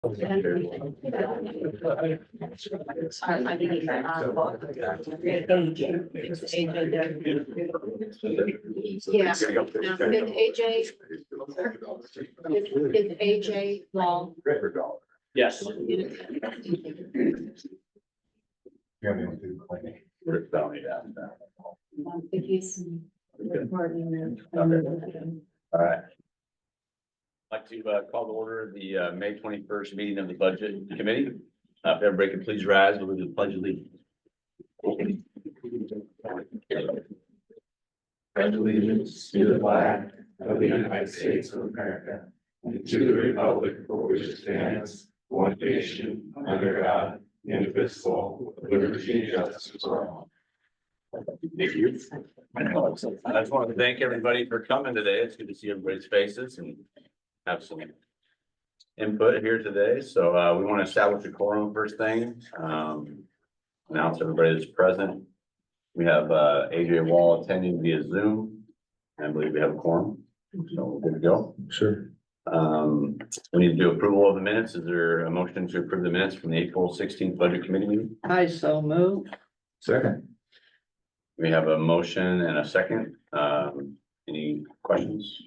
Yeah, is AJ long? Yes. If he's. All right. I'd like to call to order the May 21st meeting of the Budget Committee. If everybody could please rise, we'll do the pledge of allegiance. Pledge allegiance to the flag of the United States of America and to the republic for which it stands, one nation, under God, indivisible, with liberty and justice for all. Thank you. I just want to thank everybody for coming today. It's good to see everybody's faces and have some input here today. So we want to establish a quorum first thing. Announce everybody that's present. We have AJ Wall attending via Zoom. I believe we have a quorum. So we're good to go. Sure. We need to do approval of the minutes. Is there a motion to approve the minutes from the April 16th Budget Committee meeting? I so move. Second. We have a motion and a second. Any questions?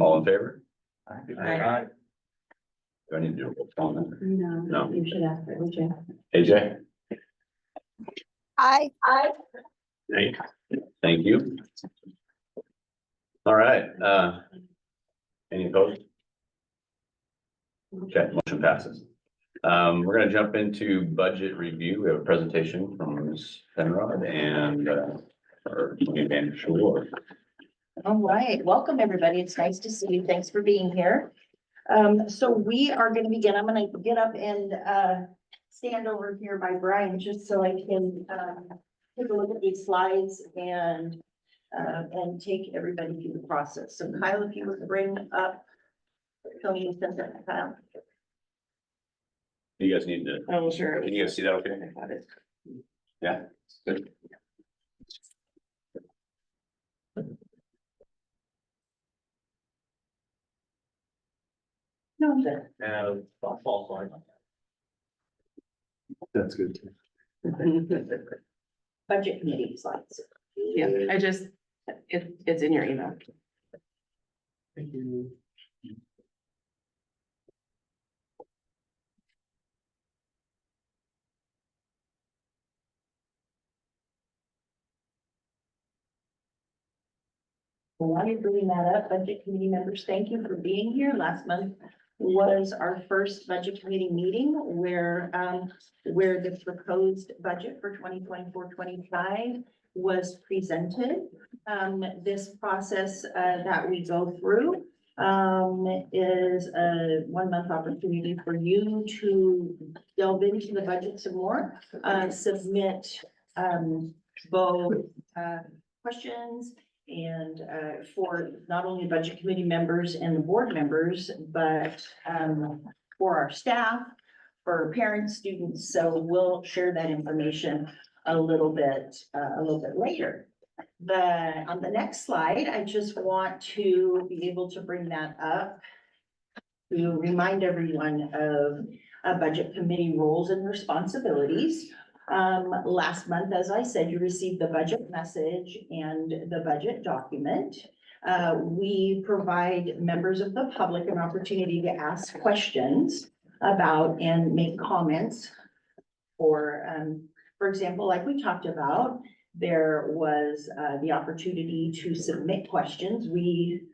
All in favor? Aye. Do I need to do a roll call on that? No. You should ask for AJ. AJ? Aye. Thank you. All right, any opposed? Okay, motion passes. We're gonna jump into budget review. We have a presentation from Ms. Penrod and our Van Shore. All right, welcome, everybody. It's nice to see you. Thanks for being here. So we are gonna begin. I'm gonna get up and stand over here by Brian, just so I can take a look at these slides and take everybody through the process. So Kyle, if you would bring up, Tony, send that to Kyle. You guys need to, Oh, sure. can you guys see that okay? I got it. Yeah, good. No, I'm good. And false line. That's good. Budget committee slides. Yeah, it's in your email. Thank you. While you're bringing that up, budget committee members, thank you for being here. Last month was our first budget committee meeting where the proposed budget for 2024-25 was presented. This process that we go through is a 1 month opportunity for you to delve into the budget some more, submit both questions and for not only budget committee members and the board members, but for our staff, for parents, students. So we'll share that information a little bit later. On the next slide, I just want to be able to bring that up to remind everyone of budget committee roles and responsibilities. Last month, as I said, you received the budget message and the budget document. We provide members of the public an opportunity to ask questions about and make comments. For example, like we talked about, there was the opportunity to submit questions. We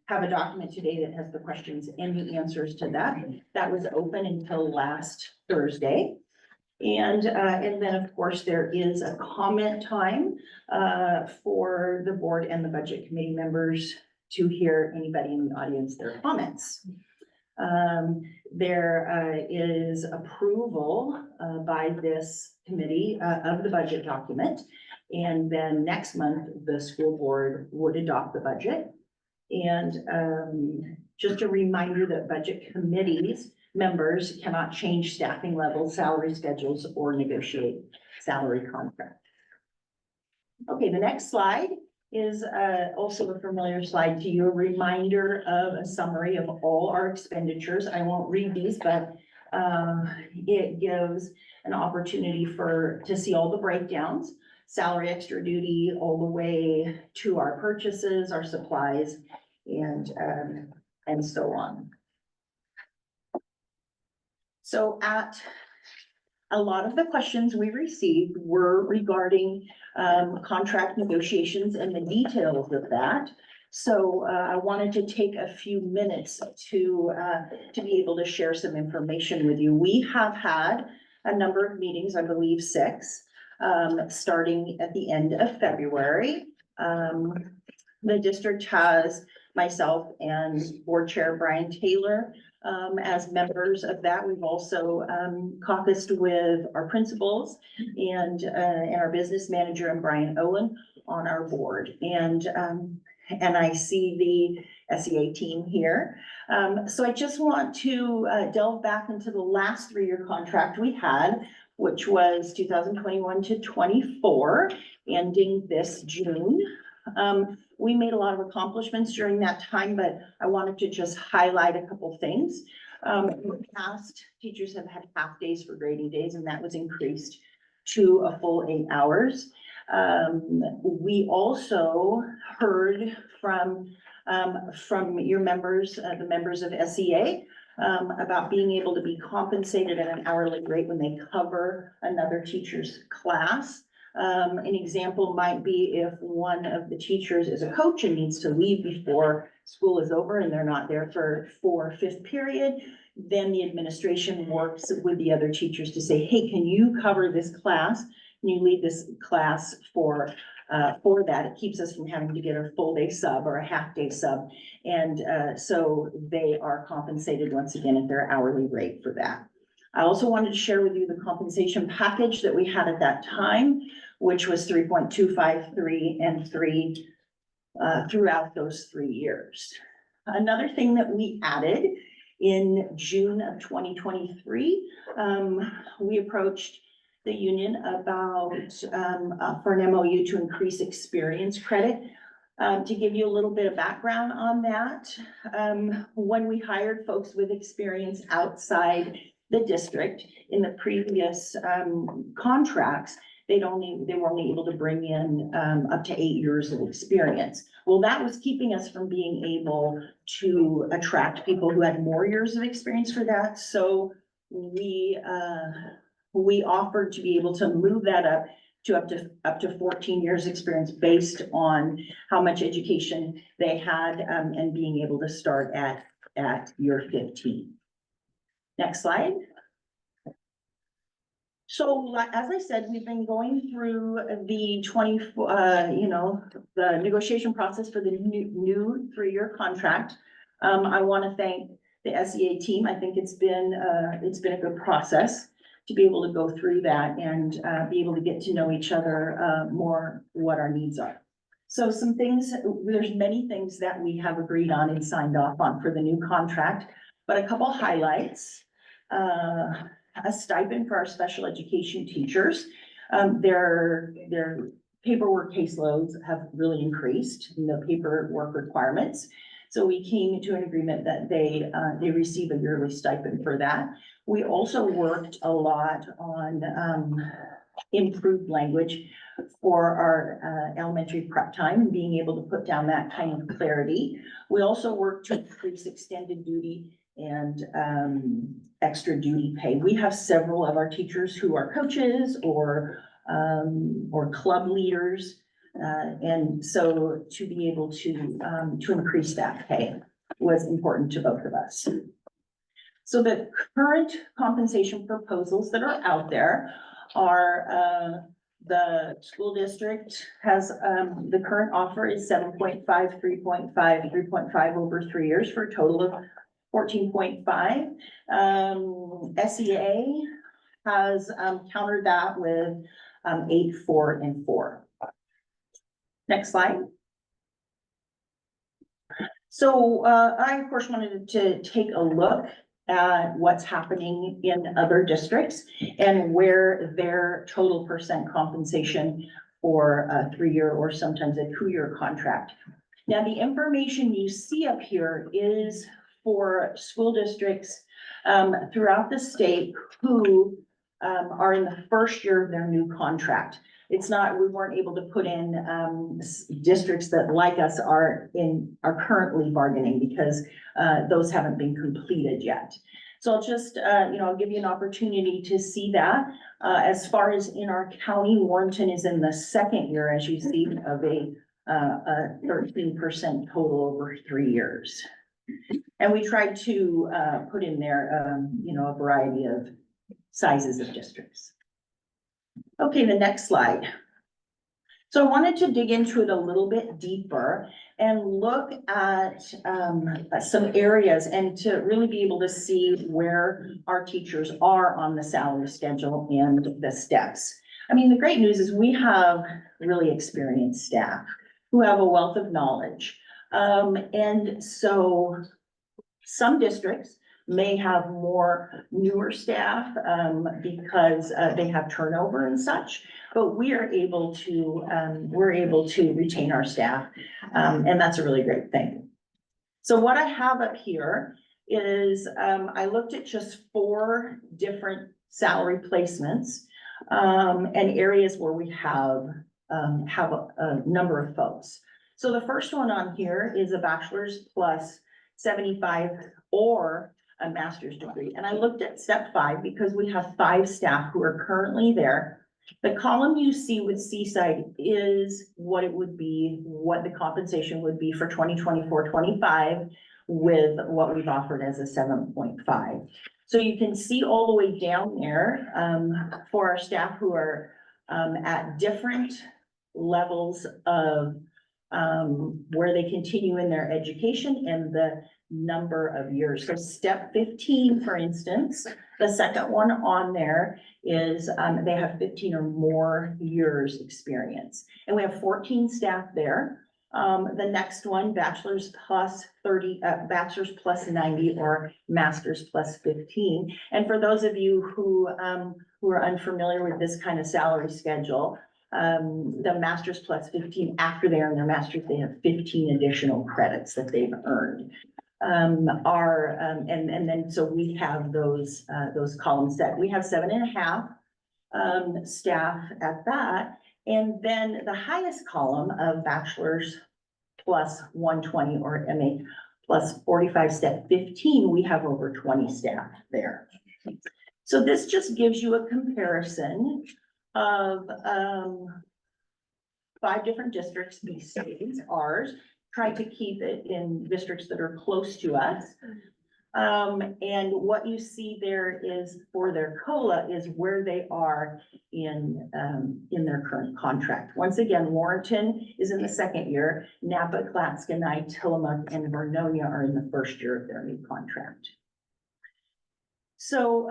have a document today that has the questions and the answers to that. That was open until last Thursday. And then, of course, there is a comment time for the board and the budget committee members to hear anybody in the audience, their comments. There is approval by this committee of the budget document. And then next month, the school board would adopt the budget. And just a reminder that budget committees members cannot change staffing levels, salary schedules, or negotiate salary contracts. Okay, the next slide is also a familiar slide to you, a reminder of a summary of all our expenditures. I won't read these, but it gives an opportunity to see all the breakdowns, salary, extra duty, all the way to our purchases, our supplies, and so on. So a lot of the questions we received were regarding contract negotiations and the details of that. So I wanted to take a few minutes to be able to share some information with you. We have had a number of meetings, I believe 6, starting at the end of February. The district has myself and board chair Brian Taylor as members of that. We've also caucused with our principals and our business manager and Brian Owen on our board. And I see the SEA team here. So I just want to delve back into the last 3-year contract we had, which was 2021 to 24, ending this June. We made a lot of accomplishments during that time, but I wanted to just highlight a couple things. In the past, teachers have had half days for grading days, and that was increased to a full 8 hours. We also heard from your members, the members of SEA, about being able to be compensated at an hourly rate when they cover another teacher's class. An example might be if one of the teachers is a coach and needs to leave before school is over and they're not there for 5th period, then the administration works with the other teachers to say, hey, can you cover this class? Can you lead this class for that? It keeps us from having to get a full day sub or a half day sub. And so they are compensated once again at their hourly rate for that. I also wanted to share with you the compensation package that we had at that time, which was 3.253 and 3 throughout those 3 years. Another thing that we added in June of 2023, we approached the union about for an MOU to increase experience credit. To give you a little bit of background on that, when we hired folks with experience outside the district in the previous contracts, they were only able to bring in up to 8 years of experience. Well, that was keeping us from being able to attract people who had more years of experience for that. So we offered to be able to move that up to 14 years experience based on how much education they had and being able to start at year 15. Next slide. So as I said, we've been going through the the negotiation process for the new 3-year contract. I want to thank the SEA team. I think it's been a good process to be able to go through that and be able to get to know each other more, what our needs are. So some things, there's many things that we have agreed on and signed off on for the new contract, but a couple highlights. A stipend for our special education teachers. Their paperwork caseloads have really increased in the paperwork requirements. So we came to an agreement that they receive a yearly stipend for that. We also worked a lot on improved language for our elementary prep time and being able to put down that kind of clarity. We also worked to increase extended duty and extra duty pay. We have several of our teachers who are coaches or club leaders. And so to be able to increase that pay was important to both of us. So the current compensation proposals that are out there are the school district has the current offer is 7.5, 3.5, 3.5 over 3 years for a total of 14.5. SEA has countered that with 8, 4, and 4. Next slide. So I, of course, wanted to take a look at what's happening in other districts and where their total percent compensation for a 3-year or sometimes a 2-year contract. Now, the information you see up here is for school districts throughout the state who are in the first year of their new contract. It's not, we weren't able to put in districts that like us are currently bargaining because those haven't been completed yet. So I'll just, I'll give you an opportunity to see that. As far as in our county, Warrenton is in the second year, as you see, of a 13% total over 3 years. And we tried to put in there, a variety of sizes of districts. Okay, the next slide. So I wanted to dig into it a little bit deeper and look at some areas and to really be able to see where our teachers are on the salary schedule and the steps. I mean, the great news is we have really experienced staff who have a wealth of knowledge. And so some districts may have more newer staff because they have turnover and such, but we are able to retain our staff, and that's a really great thing. So what I have up here is I looked at just 4 different salary placements and areas where we have a number of folks. So the first one on here is a bachelor's plus 75 or a master's degree. And I looked at step 5 because we have 5 staff who are currently there. The column you see with Seaside is what it would be, what the compensation would be for 2024-25 with what we've offered as a 7.5. So you can see all the way down there for our staff who are at different levels of where they continue in their education and the number of years. So step 15, for instance, the second one on there is they have 15 or more years experience. And we have 14 staff there. The next one, bachelor's plus 30, bachelor's plus 90 or master's plus 15. And for those of you who are unfamiliar with this kind of salary schedule, the master's plus 15, after they earn their master's, they have 15 additional credits that they've earned. And then so we have those columns set. We have 7.5 staff at that. And then the highest column of bachelor's plus 120 or MA plus 45, step 15, we have over 20 staff there. So this just gives you a comparison of 5 different districts besides ours. Try to keep it in districts that are close to us. And what you see there is for their COLA is where they are in their current contract. Once again, Warrenton is in the second year. Napa, Clatskanie, Tillamook, and Vernonia are in the first year of their new contract. So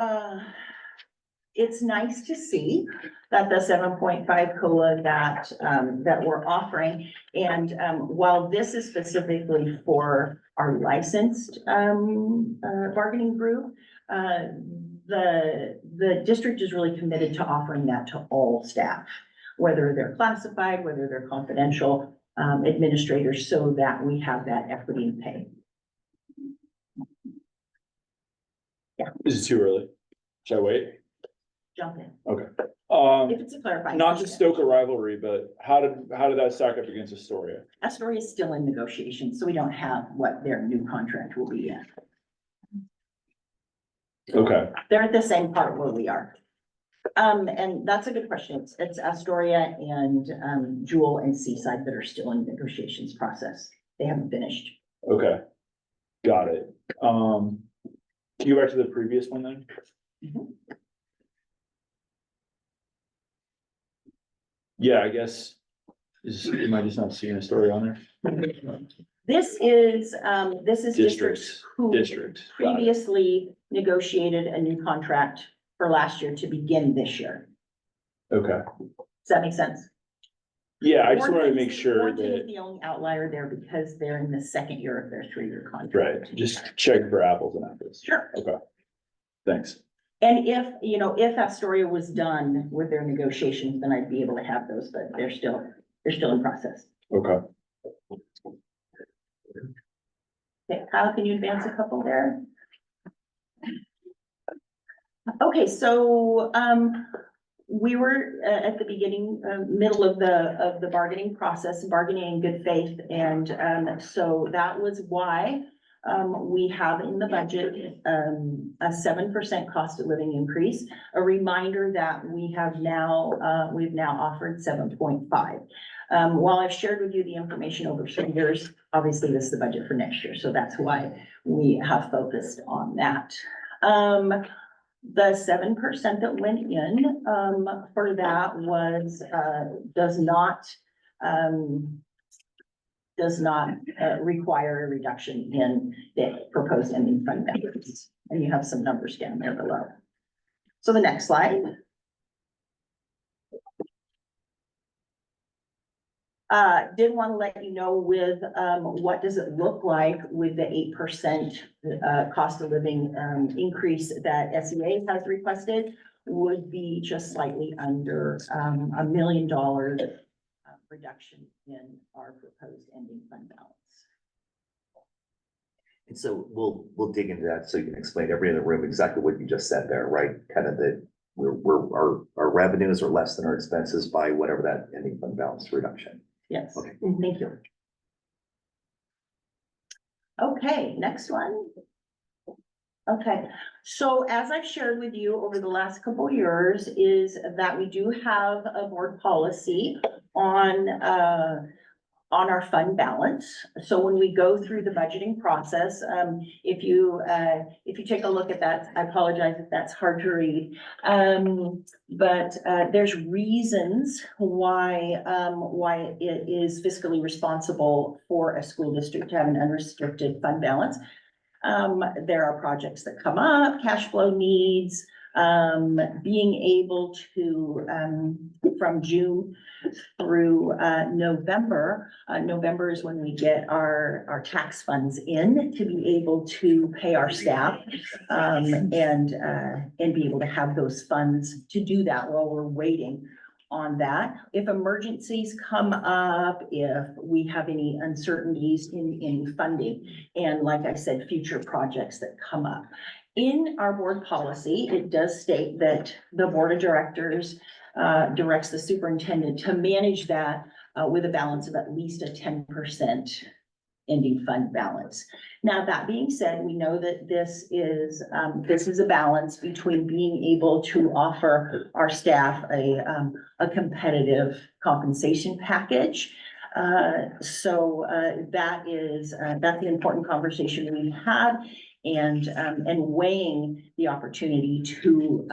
it's nice to see that the 7.5 COLA that we're offering. And while this is specifically for our licensed bargaining group, the district is really committed to offering that to all staff, whether they're classified, whether they're confidential administrators, so that we have that equity in pay. Yeah. Is it too early? Should I wait? Jump in. Okay. If it's a clarifying. Not to question. stoke a rivalry, but how did that stack up against Astoria? Astoria is still in negotiations, so we don't have what their new contract will be yet. Okay, They're at the same part where we are. And that's a good question. It's Astoria and Jewel and Seaside that are still in negotiations process. They haven't finished. okay. Got it. Can you go back to the previous one then? Mhm. Yeah, I guess. Am I just not seeing a story on there? This is districts Districts, who district. Got it. previously negotiated a new contract for last year to begin this year. Okay. Does that make sense? Yeah, I just wanted to Warrenton's- make sure Warrenton is that, the only outlier there because they're in the second year of their 3-year contract. right, just check for apples and apples. Sure. Okay. Thanks. And if, you know, if Astoria was done with their negotiations, then I'd be able to have those, but they're still in process. Okay. Okay, Kyle, can you advance a couple there? Okay, so, we were at the beginning, middle of the bargaining process, bargaining in good faith. And, so that was why, we have in the budget, a 7% cost of living increase. A reminder that we have now, we've now offered 7.5. While I've shared with you the information over 3 years, obviously this is the budget for next year. So that's why we have focused on that. The 7% that went in, for that was, does not require a reduction in the proposed ending fund balance. And you have some numbers down there below. So the next slide. Did want to let you know with, what does it look like with the 8% cost of living increase that SEA has requested, would be just slightly under $1 million reduction in our proposed ending fund balance. And so we'll dig into that so you can explain everybody in the room exactly what you just said there, right? Kind of that our revenues are less than our expenses by whatever that ending fund balance reduction. Yes, Okay. thank you. Okay, next one. Okay, so as I've shared with you over the last couple of years is that we do have a board policy on our fund balance. So when we go through the budgeting process, if you take a look at that, I apologize if that's hard to read. But there's reasons why it is fiscally responsible for a school district to have an unrestricted fund balance. There are projects that come up, cash flow needs, being able to, from June through November. November is when we get our tax funds in to be able to pay our staff, and be able to have those funds to do that while we're waiting on that. If emergencies come up, if we have any uncertainties in funding, and like I said, future projects that come up. In our board policy, it does state that the board of directors directs the superintendent to manage that with a balance of at least a 10% ending fund balance. Now, that being said, we know that this is a balance between being able to offer our staff a competitive compensation package. So that's the important conversation we had, and weighing the opportunity to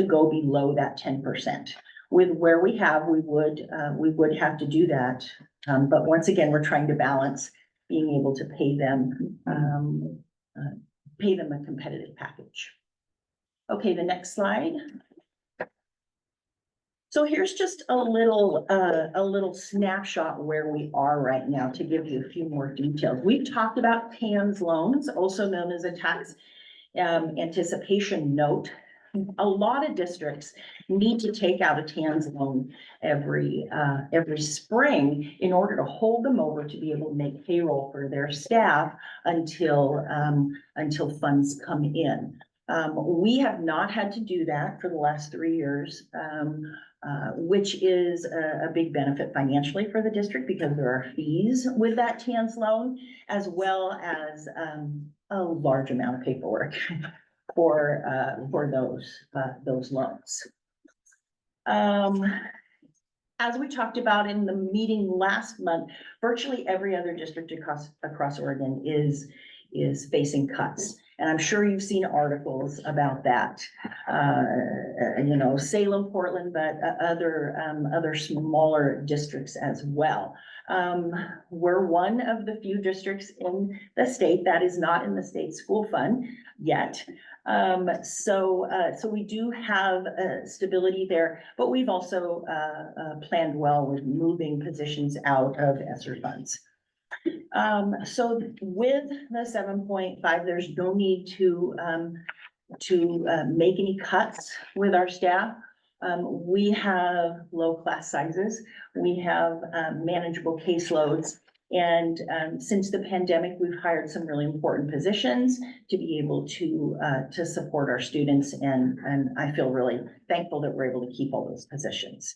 go below that 10%. With where we have, we would have to do that. But once again, we're trying to balance being able to pay them a competitive package. Okay, the next slide. So here's just a little snapshot where we are right now to give you a few more details. We've talked about TANS loans, also known as a tax anticipation note. A lot of districts need to take out a TANS loan every spring in order to hold them over to be able to make payroll for their staff until funds come in. We have not had to do that for the last 3 years, which is a big benefit financially for the district because there are fees with that TANS loan, as well as a large amount of paperwork for those loans. As we talked about in the meeting last month, virtually every other district across Oregon is facing cuts. And I'm sure you've seen articles about that. You know, Salem, Portland, but other smaller districts as well. We're one of the few districts in the state that is not in the state school fund yet. So we do have stability there, but we've also planned well with moving positions out of ESSER funds. So with the 7.5, there's no need to make any cuts with our staff. We have low class sizes, we have manageable caseloads. And since the pandemic, we've hired some really important positions to be able to support our students. And I feel really thankful that we're able to keep all those positions.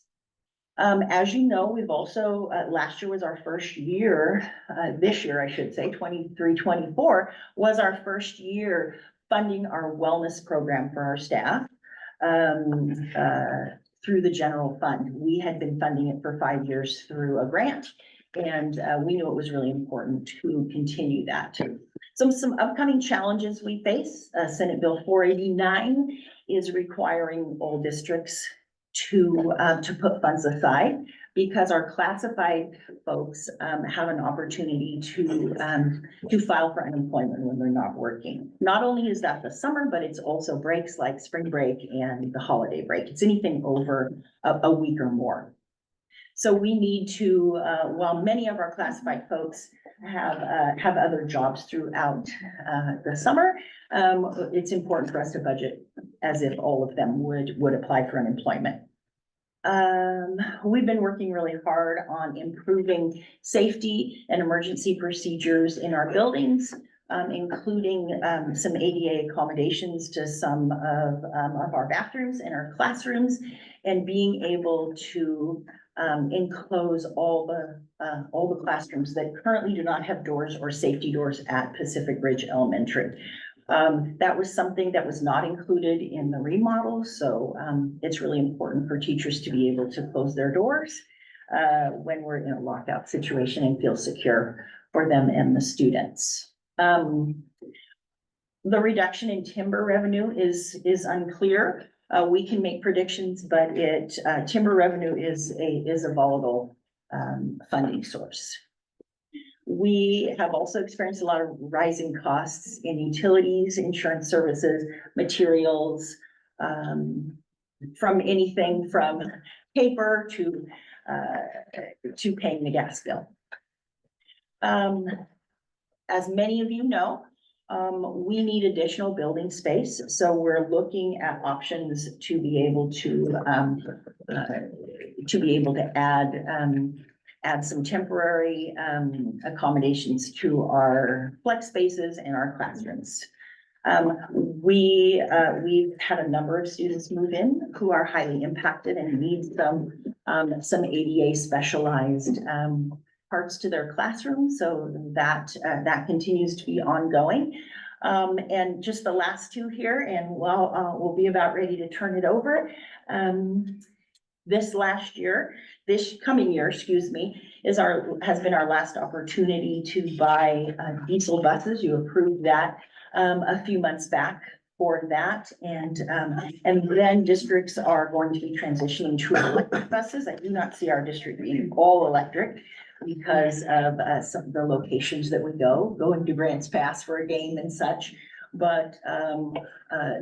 As you know, we've also, last year was our first year, this year, I should say, 23-24 was our first year funding our wellness program for our staff through the general fund. We had been funding it for 5 years through a grant, and we knew it was really important to continue that. Some upcoming challenges we face, Senate Bill 489 is requiring all districts to put funds aside because our classified folks have an opportunity to file for unemployment when they're not working. Not only is that the summer, but it's also breaks like spring break and the holiday break. It's anything over a week or more. So we need to, while many of our classified folks have other jobs throughout the summer, it's important for us to budget as if all of them would apply for unemployment. We've been working really hard on improving safety and emergency procedures in our buildings, including some ADA accommodations to some of our bathrooms and our classrooms, and being able to enclose all the classrooms that currently do not have doors or safety doors at Pacific Ridge Elementary. That was something that was not included in the remodel, so it's really important for teachers to be able to close their doors when we're in a lockout situation and feel secure for them and the students. The reduction in timber revenue is unclear. We can make predictions, but timber revenue is a volatile funding source. We have also experienced a lot of rising costs in utilities, insurance services, materials, from anything from paper to paying the gas bill. As many of you know, we need additional building space, so we're looking at options to be able to add some temporary accommodations to our flex spaces and our classrooms. We've had a number of students move in who are highly impacted and need some ADA specialized parts to their classroom, so that continues to be ongoing. And just the last two here, and we'll be about ready to turn it over. This coming year, excuse me, has been our last opportunity to buy diesel buses. You approved that a few months back for that, and then districts are going to be transitioning to electric buses. I do not see our district being all electric because of some of the locations that we go into Grants Pass for a game and such. But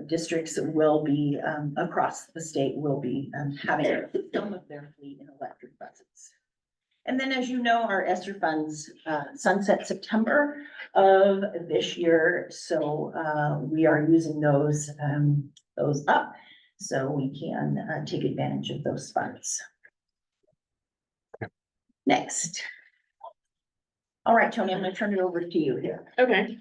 districts will be across the state will be having some of their fleet in electric buses. And then, as you know, our ESSER funds sunset September of this year, so we are using those up so we can take advantage of those funds. Next. All right, Tony, I'm going to turn it over to you here. Okay.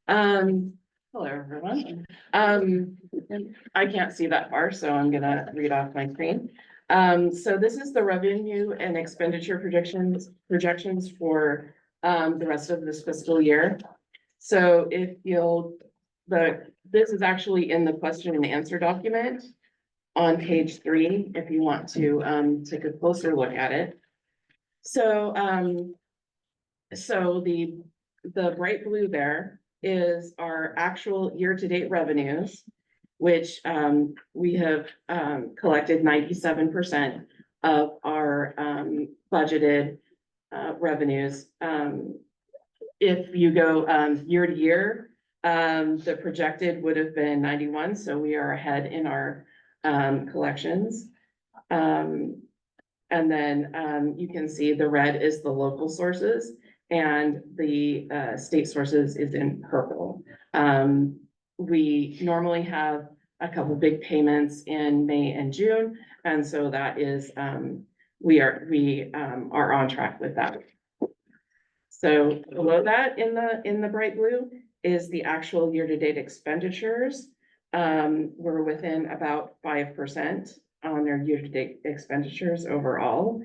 Hello, everyone. I can't see that far, so I'm gonna read off my screen. So this is the revenue and expenditure projections for the rest of this fiscal year. So if this is actually in the question and answer document on page 3, if you want to take a closer look at it. So the bright blue there is our actual year-to-date revenues, which we have collected 97% of our budgeted revenues. If you go year to year, the projected would have been 91, so we are ahead in our collections. And then you can see the red is the local sources and the state sources is in purple. we normally have a couple big payments in May and June. And so that is, we are on track with that. So below that in the bright blue is the actual year-to-date expenditures. We're within about 5% on their year-to-date expenditures overall.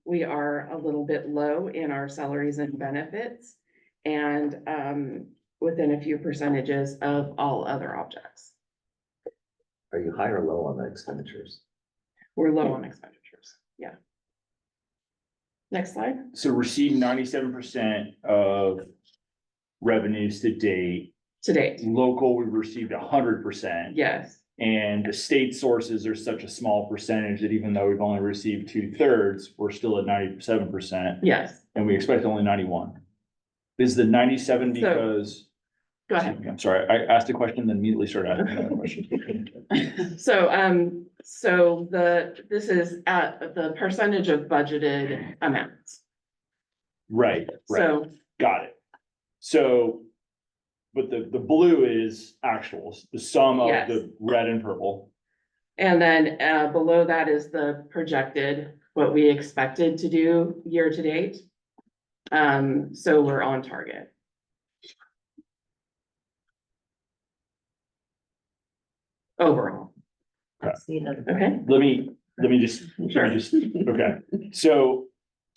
We are a little bit low in our salaries and benefits and within a few percentages of all other objects. Are you high or low on the expenditures? We're low on expenditures, yeah. Next slide. So received 97% of revenues to date. To date, Local, we've received 100%. yes, And the state sources are such a small percentage that even though we've only received 2/3, we're still at 97%, yes, and we expect only 91. Is the 97 So- because? go ahead. I'm sorry, I asked a question, then immediately started asking another question. So this is at the percentage of budgeted amounts. Right, right, So, got it. So, but the blue is actuals, the sum of Yes. the red and purple. and then below that is the projected, what we expected to do year to date. So we're on target. Overall, okay, Let me just, Sure. okay, so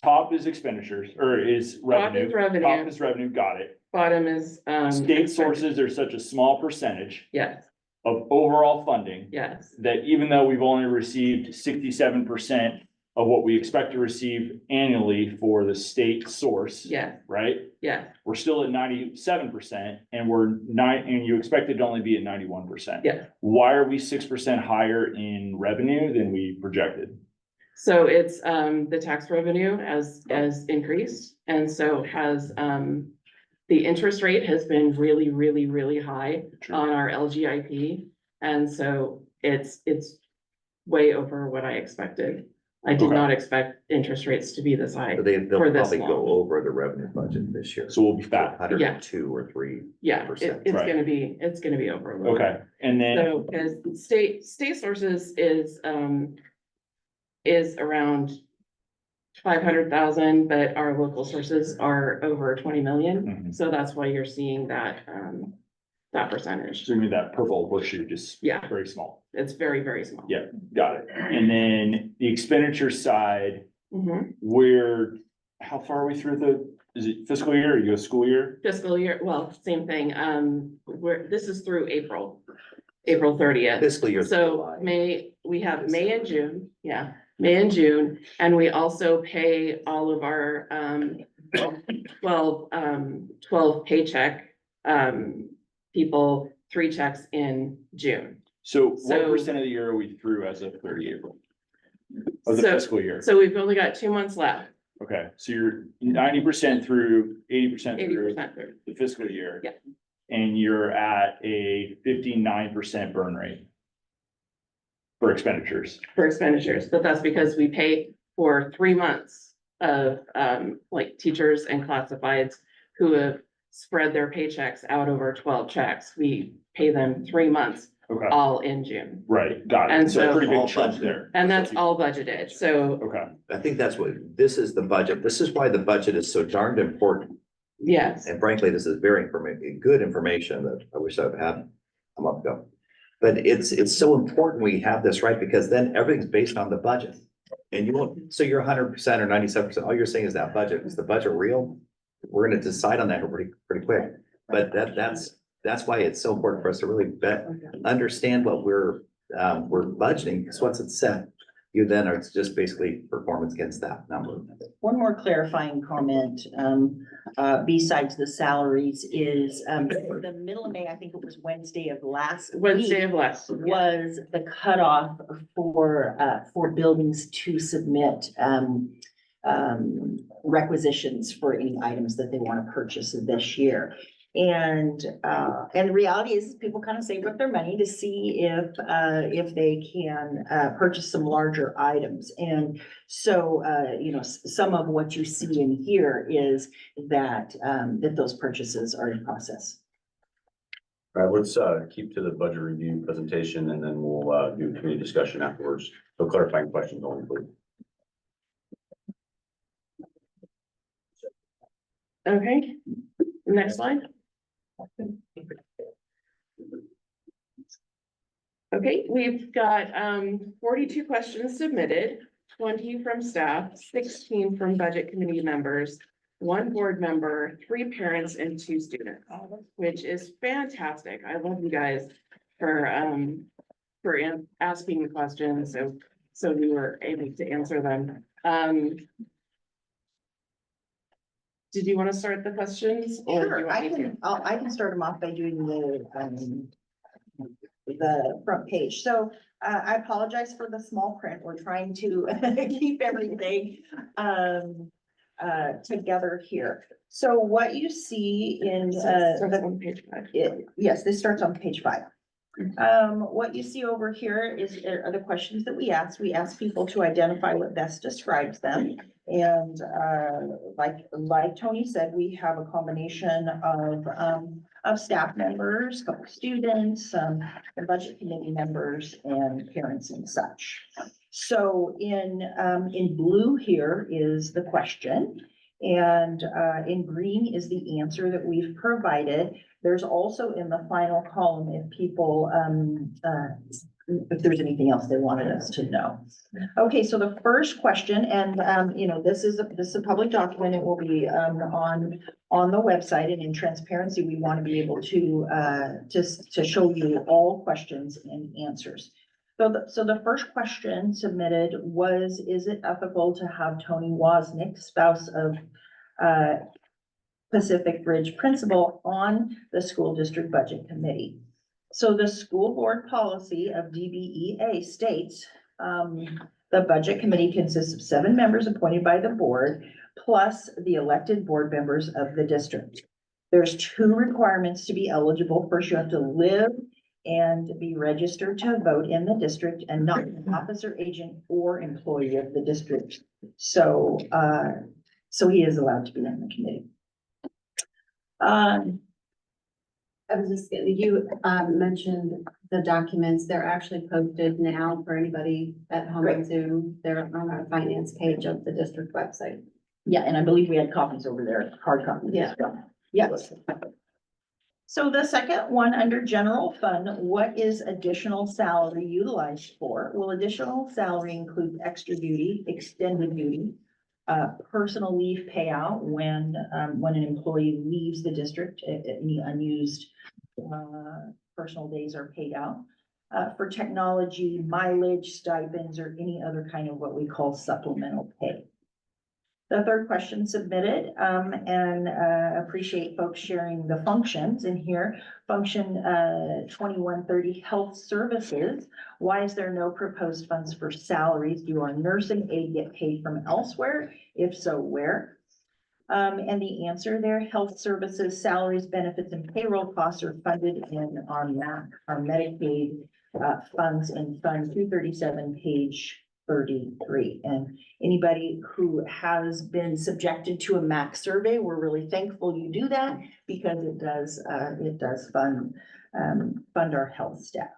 top is expenditures, or is Top revenue. is revenue. Top is revenue, got it. bottom is. State sources are such a small percentage Yes, of overall funding yes, that even though we've only received 67% of what we expect to receive annually for the state source. yes, Right? yes, We're still at 97% and and you expect it to only be at 91%. yes. Why are we 6% higher in revenue than we projected? So it's the tax revenue has increased, and so has the interest rate has been really, really, really high on our LGIP. And so it's way over what I expected. I did Okay. not expect interest rates to be this high. So they'll For this probably go long. over the revenue budget this year. So we'll be fat. 102 or 3. Yeah, it's Right. gonna be over a little. Okay, and then, So, because state sources is around 500,000, but our local sources are over 20 million. Mhm. So that's why you're seeing that, that percentage. assuming that purple horseshoe just Yeah. very small. It's very, very small. Yeah. Got it. And then the expenditure side, Mhm. how far are we through is it fiscal year or you go school year? Fiscal year, well, same thing. This is through April 30th. Fiscal year. So we have May and June, yeah, May and June, and we also pay all of our 12 paycheck people 3 checks in June. So what So- percent of the year are we through as of 30 April? Of the So- fiscal year? So we've only got 2 months left, Okay, so you're 90% through, 80% through 80% through. the fiscal year. Yeah. And you're at a 59% burn rate for expenditures. For expenditures, but that's because we pay for 3 months of like teachers and classifieds who have spread their paychecks out over 12 checks. We pay them 3 months, Okay, all in June. right, got it. And So a so- pretty All big chunk budgeted. there. And that's all budgeted, so Okay, I think that's this is the budget. This is why the budget is so darned important. yes, And frankly, this is very good information that I wish I'd had a month ago. But it's so important we have this right, because then everything's based on the budget. And you won't, so you're 100% or 97%, all you're saying is that budget, is the budget real? We're gonna decide on that pretty quick. But that's why it's so important for us to really understand what we're budgeting, because once it's set, you then are just basically performance against that number. One more clarifying comment, besides the salaries is, the middle of May, I think it was Wednesday of last Wednesday week, of last. was the cutoff for buildings to submit, requisitions for any items that they want to purchase this year. And the reality is people kind of save up their money to see if they can, purchase some larger items. And so, some of what you see in here is that those purchases are in process. All right, let's keep to the budget review presentation and then we'll do committee discussion afterwards. So clarifying questions only, please. Okay, next slide. Okay, we've got 42 questions submitted, 20 from staff, 16 from budget committee members, 1 board member, 3 parents, and 2 students, which is fantastic. I love you guys for asking the questions, so we were able to answer them. Did you want to start the questions? Or do you Sure, want I me to? can, I can start them off by doing the front page. So I apologize for the small print. We're trying to keep everything together here. So what you see in Starts on page 5. yes, this starts on page 5. What you see over here are the questions that we ask. We ask people to identify what best describes them. And like Tony said, we have a combination of staff members, a couple of students, the budget committee members, and parents and such. So in blue here is the question, and in green is the answer that we've provided. There's also in the final column if people if there's anything else they wanted us to know. Okay, so the first question, and you know, this is a public document. It will be on the website, and in transparency, we want to be able to show you all questions and answers. So the first question submitted was, is it ethical to have Tony Wozniak, spouse of Pacific Ridge principal, on the school district budget committee? So the school board policy of DBEA states, the budget committee consists of 7 members appointed by the board, plus the elected board members of the district. There's 2 requirements to be eligible. First, you have to live and be registered to vote in the district and not an officer, agent, or employee of the district. So, so he is allowed to be on the committee. I was just, you mentioned the documents, they're actually posted now for anybody at home on Zoom. They're on our finance page of the district website. Yeah, and I believe we had copies over there, hard copies. Yeah. Yes. So the second one under general fund, what is additional salary utilized for? Well, additional salary includes extra duty, extended duty, personal leave payout when an employee leaves the district, any unused personal days are paid out. For technology, mileage, stipends, or any other kind of what we call supplemental pay. The third question submitted, and appreciate folks sharing the functions in here. Function 2130, health services. Why is there no proposed funds for salaries? Do our nursing aid get paid from elsewhere? If so, where? And the answer there, health services, salaries, benefits, and payroll costs are funded in our MAC, our Medicaid funds in Fund 237, page 33. And anybody who has been subjected to a MAC survey, we're really thankful you do that, because it does fund our health staff.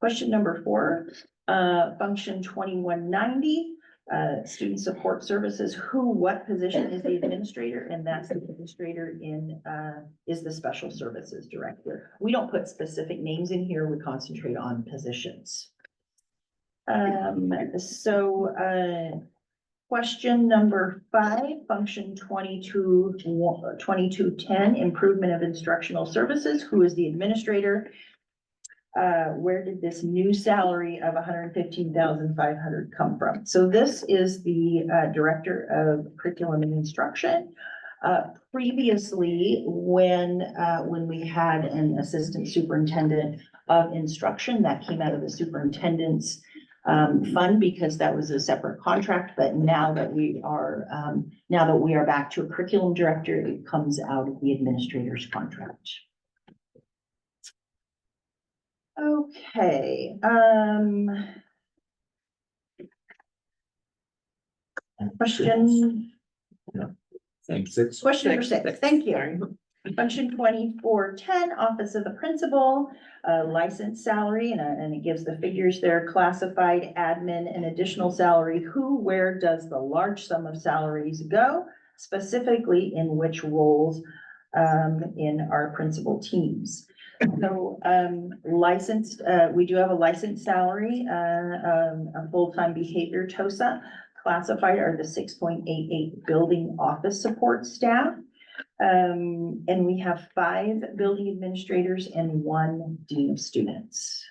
Question number 4, function 2190. Student support services, what position is the administrator? And that's the administrator is the special services director. We don't put specific names in here, we concentrate on positions. Question number 5, function 2210, improvement of instructional services. Who is the administrator? Where did this new salary of $115,500 come from? So this is the director of curriculum and instruction. Previously, when we had an assistant superintendent of instruction, that came out of the superintendent's fund, because that was a separate contract. But now that we are back to a curriculum director, it comes out of the administrator's contract. Okay, question. Thanks. Question number 6, thank you. Sorry. Function 2410, Office of the Principal, license salary, and it gives the figures there, classified admin and additional salary. Who, where does the large sum of salaries go? Specifically in which roles in our principal teams. So licensed, we do have a licensed salary, a full-time behavior TOSA. Classified are the 6.88 building office support staff. And we have 5 building administrators and 1 dean of students.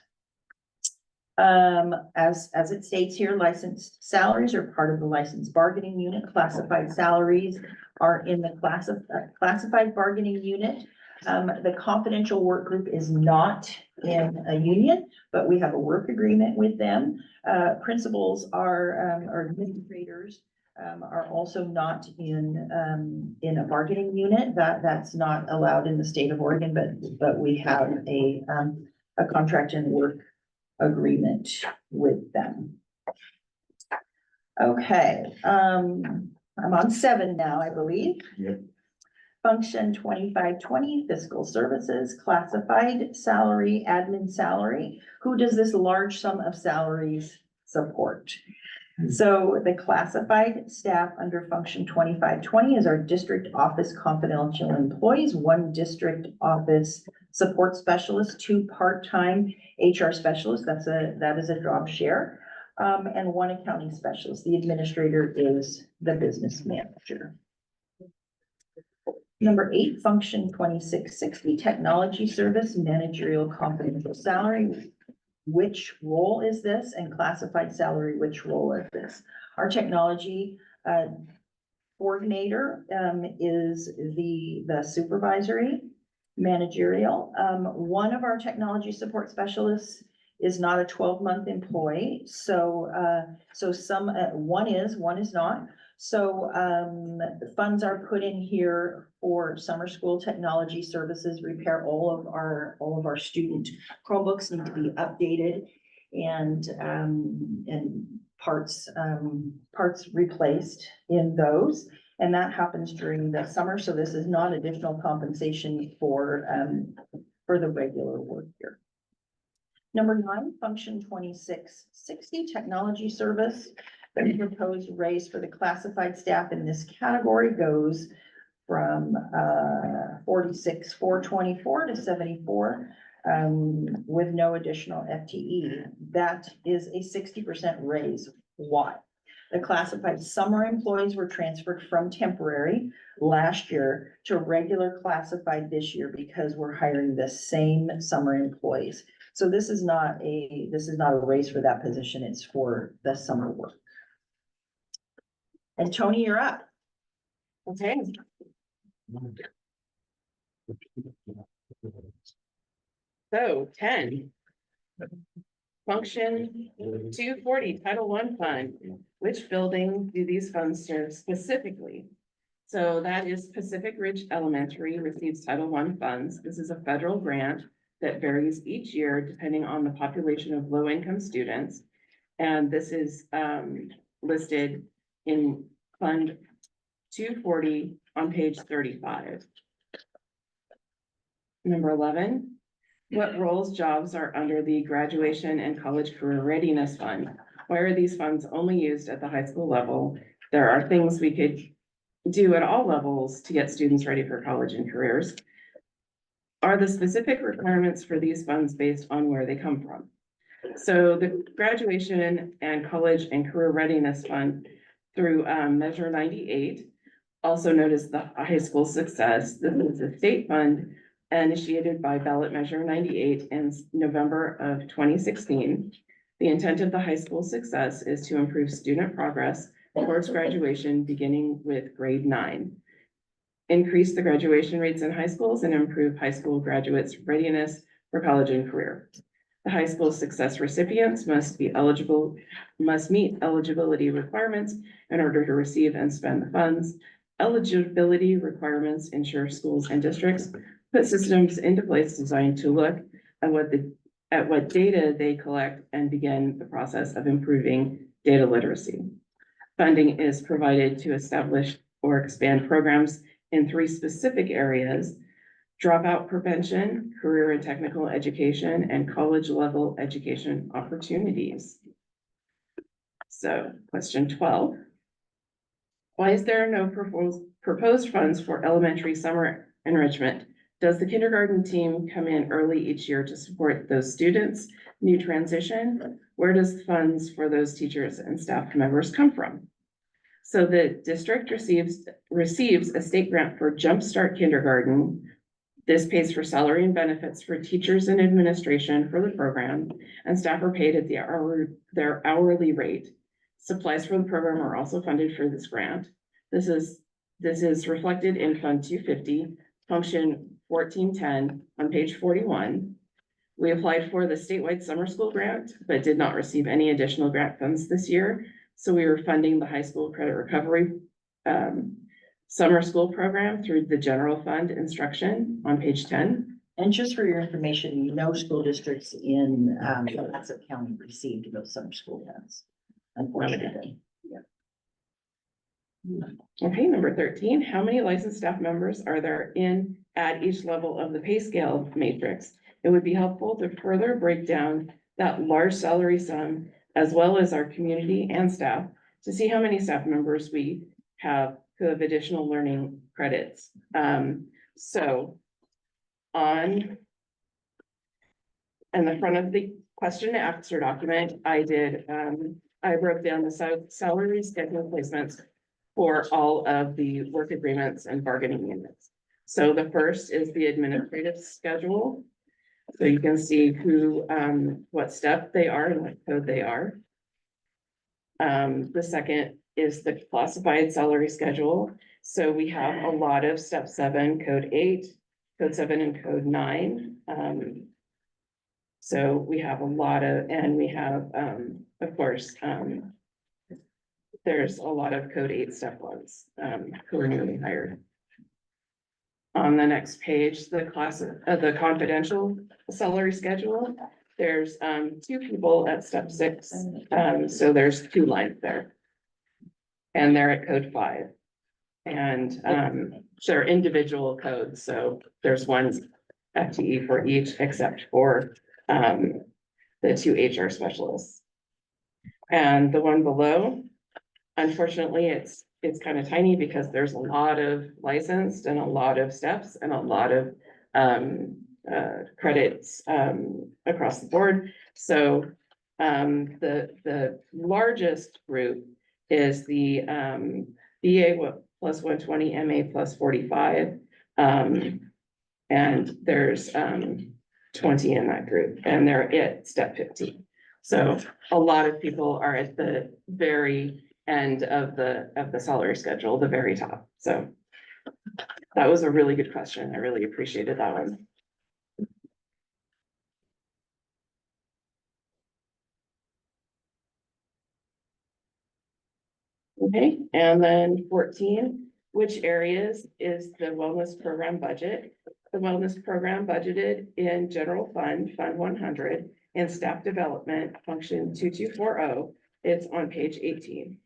As it states here, licensed salaries are part of the licensed bargaining unit. Classified salaries are in the classified bargaining unit. The confidential work group is not in a union, but we have a work agreement with them. Principals or administrators are also not in a bargaining unit. That's not allowed in the state of Oregon, but we have a contract and work agreement with them. Okay, I'm on 7 now, I believe. Yep. Function 2520, fiscal services, classified salary, admin salary. Who does this large sum of salaries support? So the classified staff under function 2520 is our district office confidential employees, 1 district office support specialist, 2 part-time HR specialists. That is a job share, and 1 accounting specialist. The administrator is the business manager. Number 8, function 2660, technology service, managerial confidential salary. Which role is this? And classified salary, which role is this? Our technology coordinator is the supervisory managerial. 1 of our technology support specialists is not a 12-month employee. So some, one is not. So funds are put in here for summer school technology services, repair. All of our student Chromebooks need to be updated and parts replaced in those. And that happens during the summer. So this is not additional compensation for the regular work here. Number 9, function 2660, technology service. The proposed raise for the classified staff in this category goes from 46,424 to 74 with no additional FTE. That is a 60% raise. Why? The classified summer employees were transferred from temporary last year to regular classified this year because we're hiring the same summer employees. So this is not a raise for that position. It's for the summer work. And Tony, you're up. Okay. So 10. Function 240, Title I fund. Which building do these funds serve specifically? So that is Pacific Ridge Elementary receives Title I funds. This is a federal grant that varies each year depending on the population of low-income students. And this is listed in Fund 240 on page 35. Number 11, what roles, jobs are under the Graduation and College Career Readiness Fund? Why are these funds only used at the high school level? There are things we could do at all levels to get students ready for college and careers. Are the specific requirements for these funds based on where they come from? So the Graduation and College and Career Readiness Fund through Measure 98, also known as the High School Success. This is a state fund initiated by ballot Measure 98 in November of 2016. The intent of the High School Success is to improve student progress towards graduation, beginning with grade 9. Increase the graduation rates in high schools and improve high school graduates' readiness for college and career. The High School Success recipients must meet eligibility requirements in order to receive and spend the funds. Eligibility requirements ensure schools and districts put systems into place designed to look at what data they collect and begin the process of improving data literacy. Funding is provided to establish or expand programs in 3 specific areas. dropout prevention, career and technical education, and college level education opportunities. So question 12. Why is there no proposed funds for elementary summer enrichment? Does the kindergarten team come in early each year to support those students? New transition? Where does the funds for those teachers and staff members come from? So the district receives a state grant for Jumpstart Kindergarten. This pays for salary and benefits for teachers and administration for the program, and staff are paid at their hourly rate. Supplies for the program are also funded for this grant. This is reflected in Fund 250, function 1410 on page 41. We applied for the statewide summer school grant, but did not receive any additional grant funds this year. So we were funding the high school credit recovery summer school program through the general fund instruction on page 10. And just for your information, no school districts in Clatsop County received those summer school funds, unfortunately. Okay, number 13, how many licensed staff members are there at each level of the pay scale matrix? It would be helpful to further break down that large salary sum as well as our community and staff to see how many staff members we have who have additional learning credits. So on in the front of the question and answer document, I broke down the salary schedule placements for all of the work agreements and bargaining units. So the first is the administrative schedule. So you can see who, what step they are and what code they are. The second is the classified salary schedule. So we have a lot of step 7, code 8, code 7 and code 9. So we have a lot of, and we have, of course, there's a lot of code 8 step 1s who are newly hired. On the next page, the confidential salary schedule, there's 2 people at step 6. So there's 2 lines there. And they're at code 5. And they're individual codes. So there's 1 FTE for each except for the 2 HR specialists. And the one below, unfortunately, it's kind of tiny because there's a lot of licensed and a lot of steps and a lot of credits across the board. So the largest group is the BA plus 120, MA plus 45. And there's 20 in that group, and they're at step 15. So a lot of people are at the very end of the salary schedule, the very top. So that was a really good question. I really appreciated that one. Okay, and then 14, which areas is the wellness program budget? The wellness program budgeted in general fund, Fund 100, and staff development, function 2240. It's on page 18.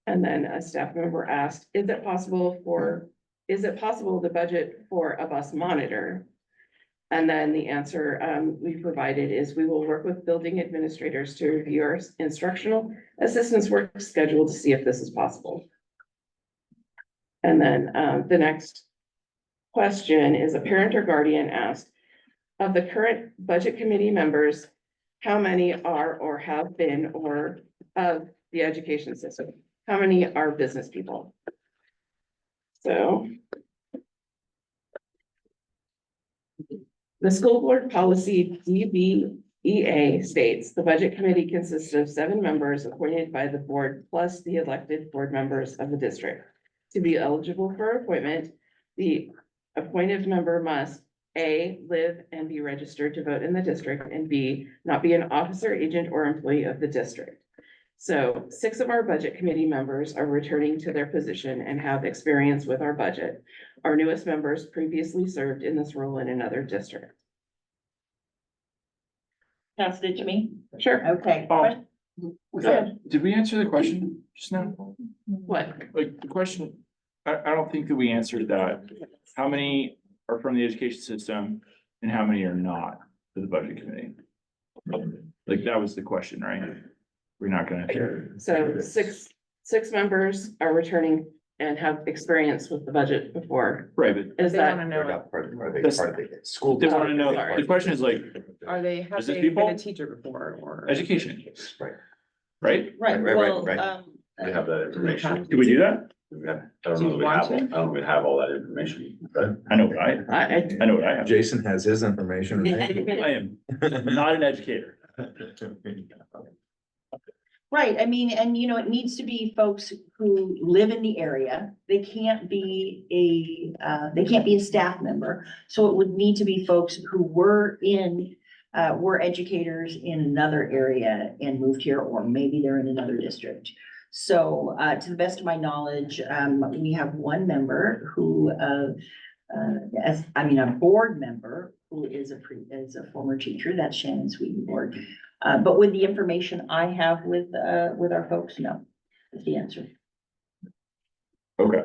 And then a staff member asked, is it possible to budget for a bus monitor? And then the answer we provided is we will work with building administrators to review our instructional assistance work schedule to see if this is possible. And then the next question is a parent or guardian asked, of the current budget committee members, how many are or have been or of the education system? How many are business people? So the school board policy DBEA states the budget committee consists of 7 members appointed by the board plus the elected board members of the district. To be eligible for appointment, the appointed member must A, live and be registered to vote in the district, and B, not be an officer, agent, or employee of the district. So 6 of our budget committee members are returning to their position and have experience with our budget. Our newest members previously served in this role in another district. Pass it to me. Sure. Okay. Did we answer the question just now? What? Like the question, I don't think that we answered that. How many are from the education system and how many are not for the budget committee? Like, that was the question, right? We're not gonna. So six members are returning and have experience with the budget before. Right, but Is They that, wanna They're know, not part of That's- the school. they wanna Oh, know, sorry. the question is like, have Is this they people? been a teacher before or? education, Right. right? Right, Right, well, right. We have that information. Did we do that? I don't Do know you if we want have, to? I don't know if we have all that information, but I know what I know what I have. Jason has his information. I am not an educator. right, I mean, and you know, it needs to be folks who live in the area. They can't be a staff member. So it would need to be folks who were educators in another area and moved here, or maybe they're in another district. So, to the best of my knowledge, we have one member who, a board member who is a former teacher, that's Shannon Swedenborg. But with the information I have with our folks, no, is the answer. Okay,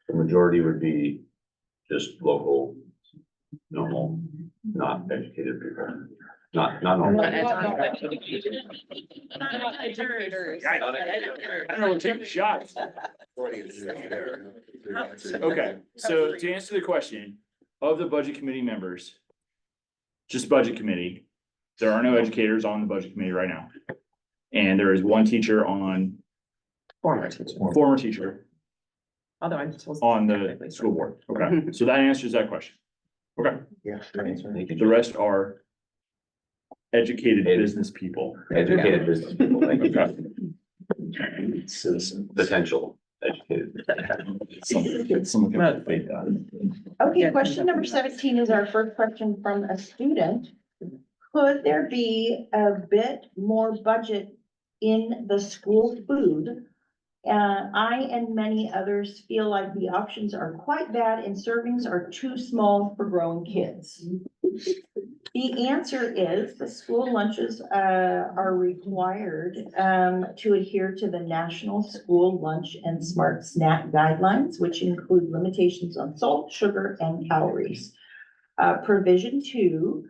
the majority would be just local, normal, not educated people, not normal. Not Educators. I don't know, take the shots. Okay, so to answer the question, of the budget committee members, just budget committee, there are no educators on the budget committee right now. And there is one teacher Former teacher, former teacher although I'm supposed. on the school board. Okay, so that answers that question. Okay, Yeah. the rest are educated business people. Educated business people, thank you. Okay. Citizen. Potential educated. Someone can debate that. Okay, Yeah. question number 17 is our first question from a student. Could there be a bit more budget in the school food? I and many others feel like the options are quite bad and servings are too small for growing kids. The answer is the school lunches are required to adhere to the National School Lunch and Smart Snack Guidelines, which include limitations on salt, sugar, and calories. Provision 2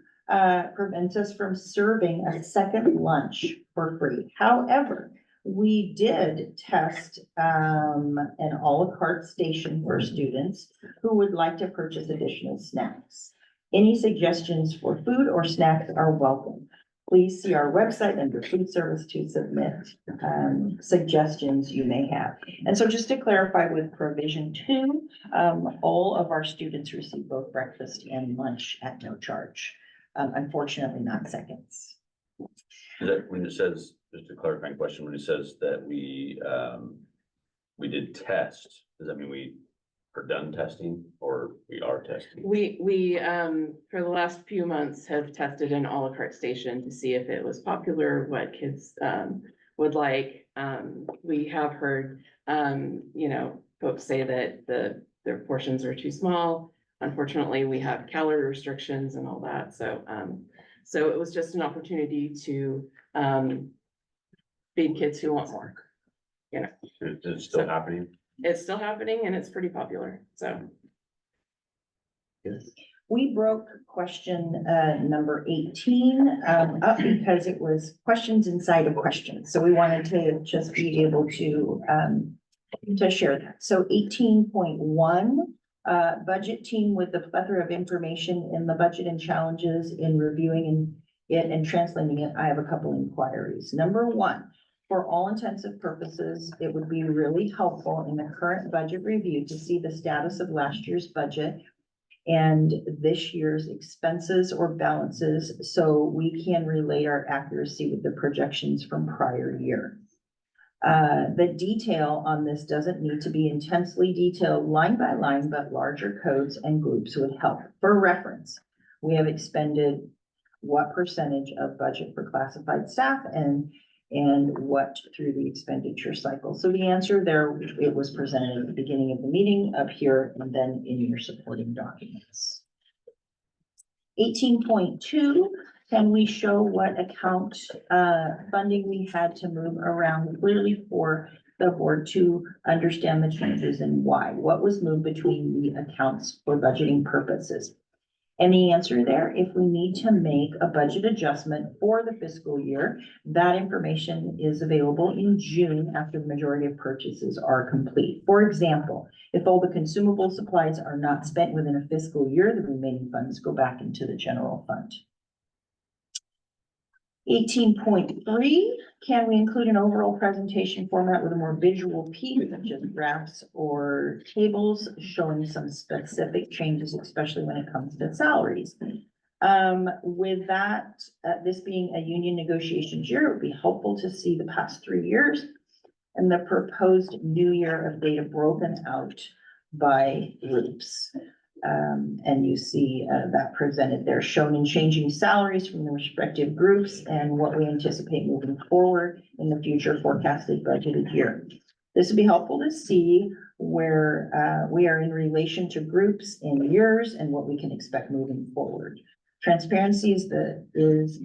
prevents us from serving a second lunch for free. However, we did test an à la carte station for students who would like to purchase additional snacks. Any suggestions for food or snacks are welcome. Please see our website under food service to submit suggestions you may have. And so just to clarify with provision 2, all of our students receive both breakfast and lunch at no charge. Unfortunately, not seconds. Is that when it says, just a clarifying question, when it says that we did test, does that mean we are done testing or we are testing? we, for the last few months have tested an à la carte station to see if it was popular, what kids, would like. We have heard, folks say that their portions are too small. Unfortunately, we have calorie restrictions and all that, so it was just an opportunity to, feed kids who want more. Is it still happening? It's still happening and it's pretty popular, so. We broke question number 18 up because it was questions inside of questions. So we wanted to just be able to share that. So 18.1, budget team with the plethora of information in the budget and challenges in reviewing it and translating it. I have a couple inquiries. Number 1, for all intensive purposes, it would be really helpful in the current budget review to see the status of last year's budget and this year's expenses or balances, so we can relate our accuracy with the projections from prior year. The detail on this doesn't need to be intensely detailed line by line, but larger codes and groups would help. For reference, we have expended what percentage of budget for classified staff and what through the expenditure cycle. So the answer there, it was presented at the beginning of the meeting up here and then in your supporting documents. 18.2, can we show what account funding we had to move around clearly for the board to understand the changes and why. What was moved between the accounts for budgeting purposes? And the answer there, if we need to make a budget adjustment for the fiscal year, that information is available in June after the majority of purchases are complete. For example, if all the consumable supplies are not spent within a fiscal year, the remaining funds go back into the general fund. 18.3, can we include an overall presentation format with a more visual piece, such as graphs or tables showing some specific changes, especially when it comes to salaries? With that, this being a union negotiations year, it would be helpful to see the past 3 years and the proposed new year of data broken out by groups. And you see that presented there, shown in changing salaries from the respective groups and what we anticipate moving forward in the future forecasted budgeted year. This would be helpful to see where we are in relation to groups in years and what we can expect moving forward. Transparency is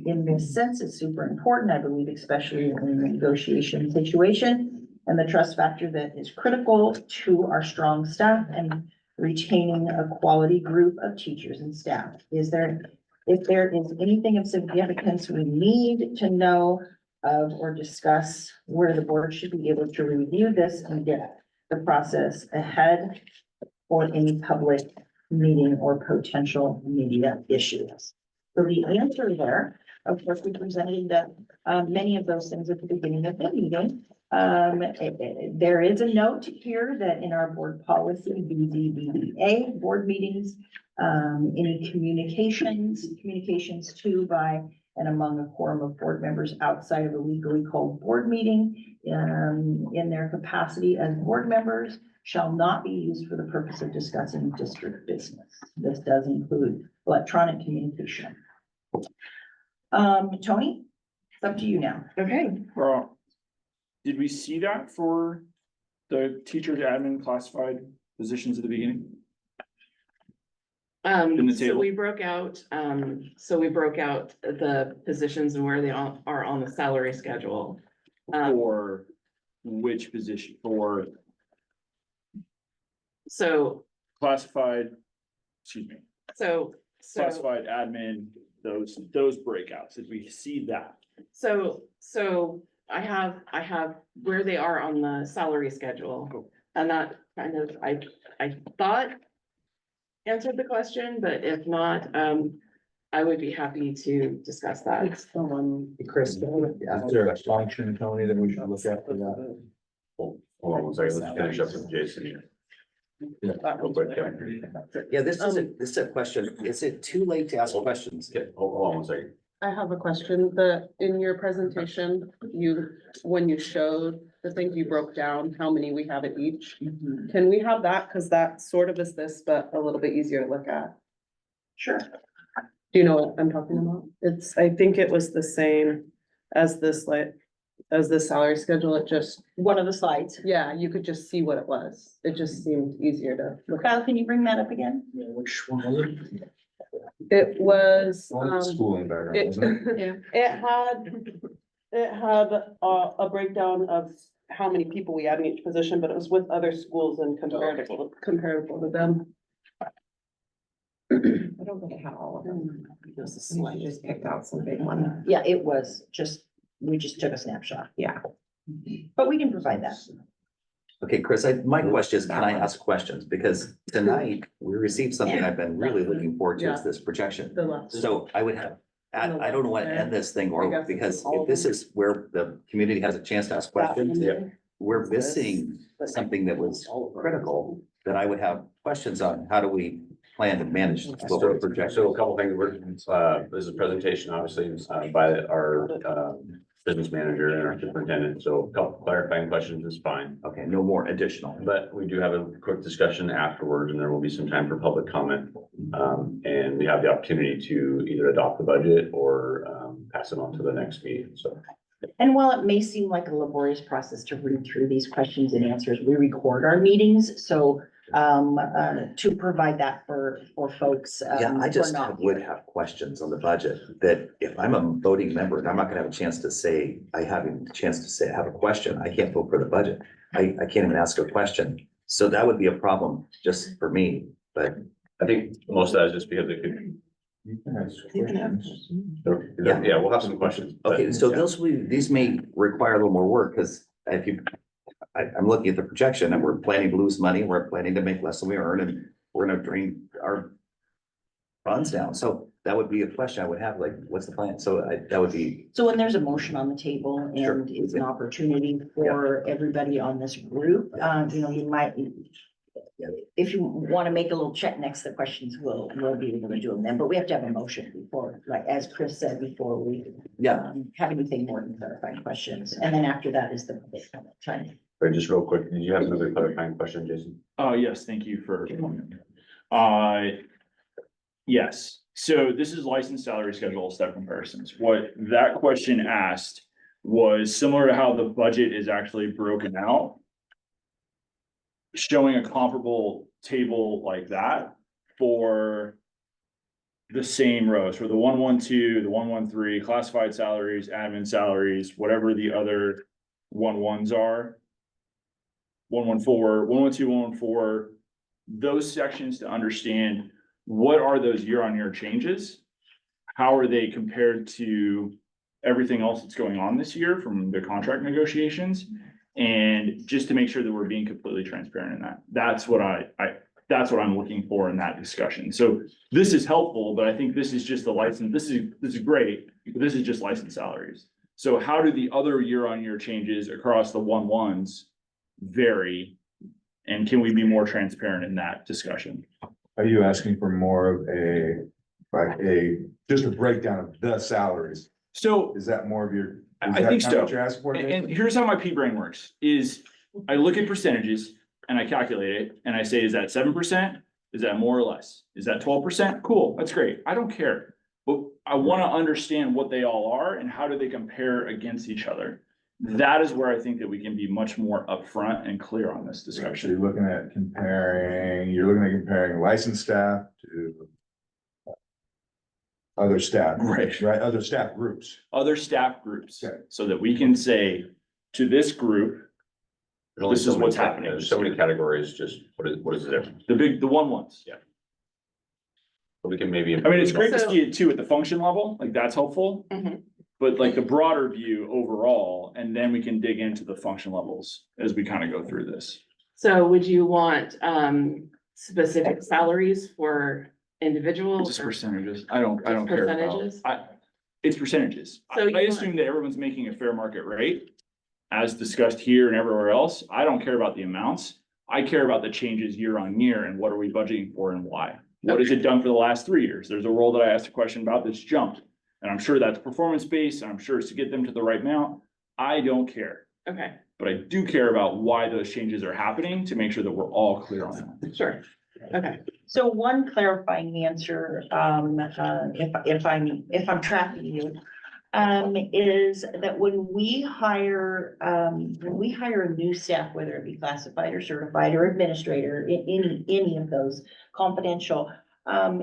in this sense is super important, I believe, especially in a negotiation situation, and the trust factor that is critical to our strong staff and retaining a quality group of teachers and staff. If there is anything of significance we need to know of or discuss, where the board should be able to review this and get the process ahead for any public meeting or potential media issues. So the answer there, of course, we presented many of those things at the beginning of the meeting. There is a note here that in our board policy, BDBA, board meetings, any communications to, by, and among a quorum of board members outside of a legally called board meeting, in their capacity as board members, shall not be used for the purpose of discussing district business. This does include electronic communication. Tony, it's up to you now. Okay, Well, did we see that for the teacher to admin classified positions at the beginning? In the so table. we broke out the positions and where they all are on the salary schedule. For which position? For So, classified, excuse me, so, classified admin, those breakouts, did we see that? so I have where they are on the salary schedule. And that kind of, I thought answered the question, but if not, I would be happy to discuss that. It's the one. Chris, Is there a function, Tony, that we should look at for that? Hold on one second, let's finish up with Jason here. Real quick, Kevin. yeah, this is a question. Is it too late to ask questions? Okay, hold on one second. I have a question. In your presentation, when you showed the things, you broke down how many we have at each. Can we have that? Cause that sort of is this, but a little bit easier to look at. Sure. Do you know what I'm talking about? I think it was the same as this, as the salary schedule. It just, One of the slides. yeah, you could just see what it was. It just seemed easier to look at. Kyle, can you bring that up again? Yeah, which one was it? It was, Schooling background, wasn't it? it had a breakdown of how many people we had in each position, but it was with other schools and comparable to them. I don't think I had all of them. Just a slide, just picked out some big one. Yeah, it was we just took a snapshot. Yeah. But we can provide that. Okay, Chris, my question is, can I ask questions? Because tonight we received something I've been really looking forward to, is this projection. The left. So I would have, I don't know when to end this thing, I or guess because it's all if this is where the community has a chance to ask questions, we're missing something that was critical, that I would have questions on. How do we plan to manage what we're projecting? So a couple things, this is a presentation, obviously, by our, business manager and our superintendent, so a couple clarifying questions is fine. Okay, no more additional. But we do have a quick discussion afterwards, and there will be some time for public comment. And we have the opportunity to either adopt the budget or, pass it on to the next meeting, so. And while it may seem like a laborious process to read through these questions and answers, we record our meetings, so to provide that for folks. Yeah, I who just are not would here. have questions on the budget, that if I'm a voting member and I'm not gonna have a chance to say, I have a question, I can't vote for the budget. I can't even ask a question. So that would be a problem just for me, but I think most of that is just because it could, yeah, we'll have some questions. but- okay, so yeah. these may require a little more work, because if you, I'm looking at the projection and we're planning to lose money, we're planning to make less than we earn, and we're gonna drain our funds down. So that would be a question I would have, like, what's the plan? So that would be, So when there's a motion on the table Sure. and it's an opportunity for everybody on this group, you might. If you want to make a little check next to the questions, we'll be able to do them then, but we have to have a motion before, like, as Chris said, before we. yeah, Have anything more than clarifying questions, and then after that is the public comment time. But just real quick, did you have another clarifying question, Jason? Yes, thank you for. Yes, so this is licensed salary schedule step comparisons. What that question asked was similar to how the budget is actually broken out. Showing a comparable table like that for the same rows, for the 112, the 113, classified salaries, admin salaries, whatever the other 11s are. 114, 112, 114, those sections to understand what are those year-on-year changes? How are they compared to everything else that's going on this year from the contract negotiations? And just to make sure that we're being completely transparent in that. That's what that's what I'm looking for in that discussion. So this is helpful, but I think this is just the license. This is great, but this is just license salaries. So how do the other year-on-year changes across the 11s vary? And can we be more transparent in that discussion? Are you asking for more of just a breakdown of the salaries? So Is that more of your? I is that think kind of so. what you're asking for, Jason? And here's how my P brain works, is I look at percentages and I calculate it and I say, is that 7%? Is that more or less? Is that 12%? Cool, that's great. I don't care. But I want to understand what they all are and how do they compare against each other. That is where I think that we can be much more upfront and clear on this So discussion. you're looking at comparing licensed staff to other staff. Right. Right, other staff groups. Other staff groups, Okay. so that we can say to this group, There's only This so is many what's cat- happening. There's so many categories, just what is the difference? the 11s. Yeah. So we can maybe. I mean, it's great to So- see it too at the function level, like that's helpful. Mhm. But like the broader view overall, and then we can dig into the function levels as we kind of go through this. So would you want, specific salaries for individuals? Just or- percentages. I don't Just care about. percentages? It's percentages. So you I want- assume that everyone's making a fair market rate. As discussed here and everywhere else. I don't care about the amounts. I care about the changes year on year and what are we budgeting for and why. What has it done for the last 3 years? There's a role that I asked a question about that's jumped. And I'm sure that's performance based, and I'm sure it's to get them to the right amount. I don't care, Okay, but I do care about why those changes are happening to make sure that we're all clear on that. sure. Okay, So one clarifying answer, if I'm tracking you, is that when we hire a new staff, whether it be classified or certified or administrator, any of those confidential,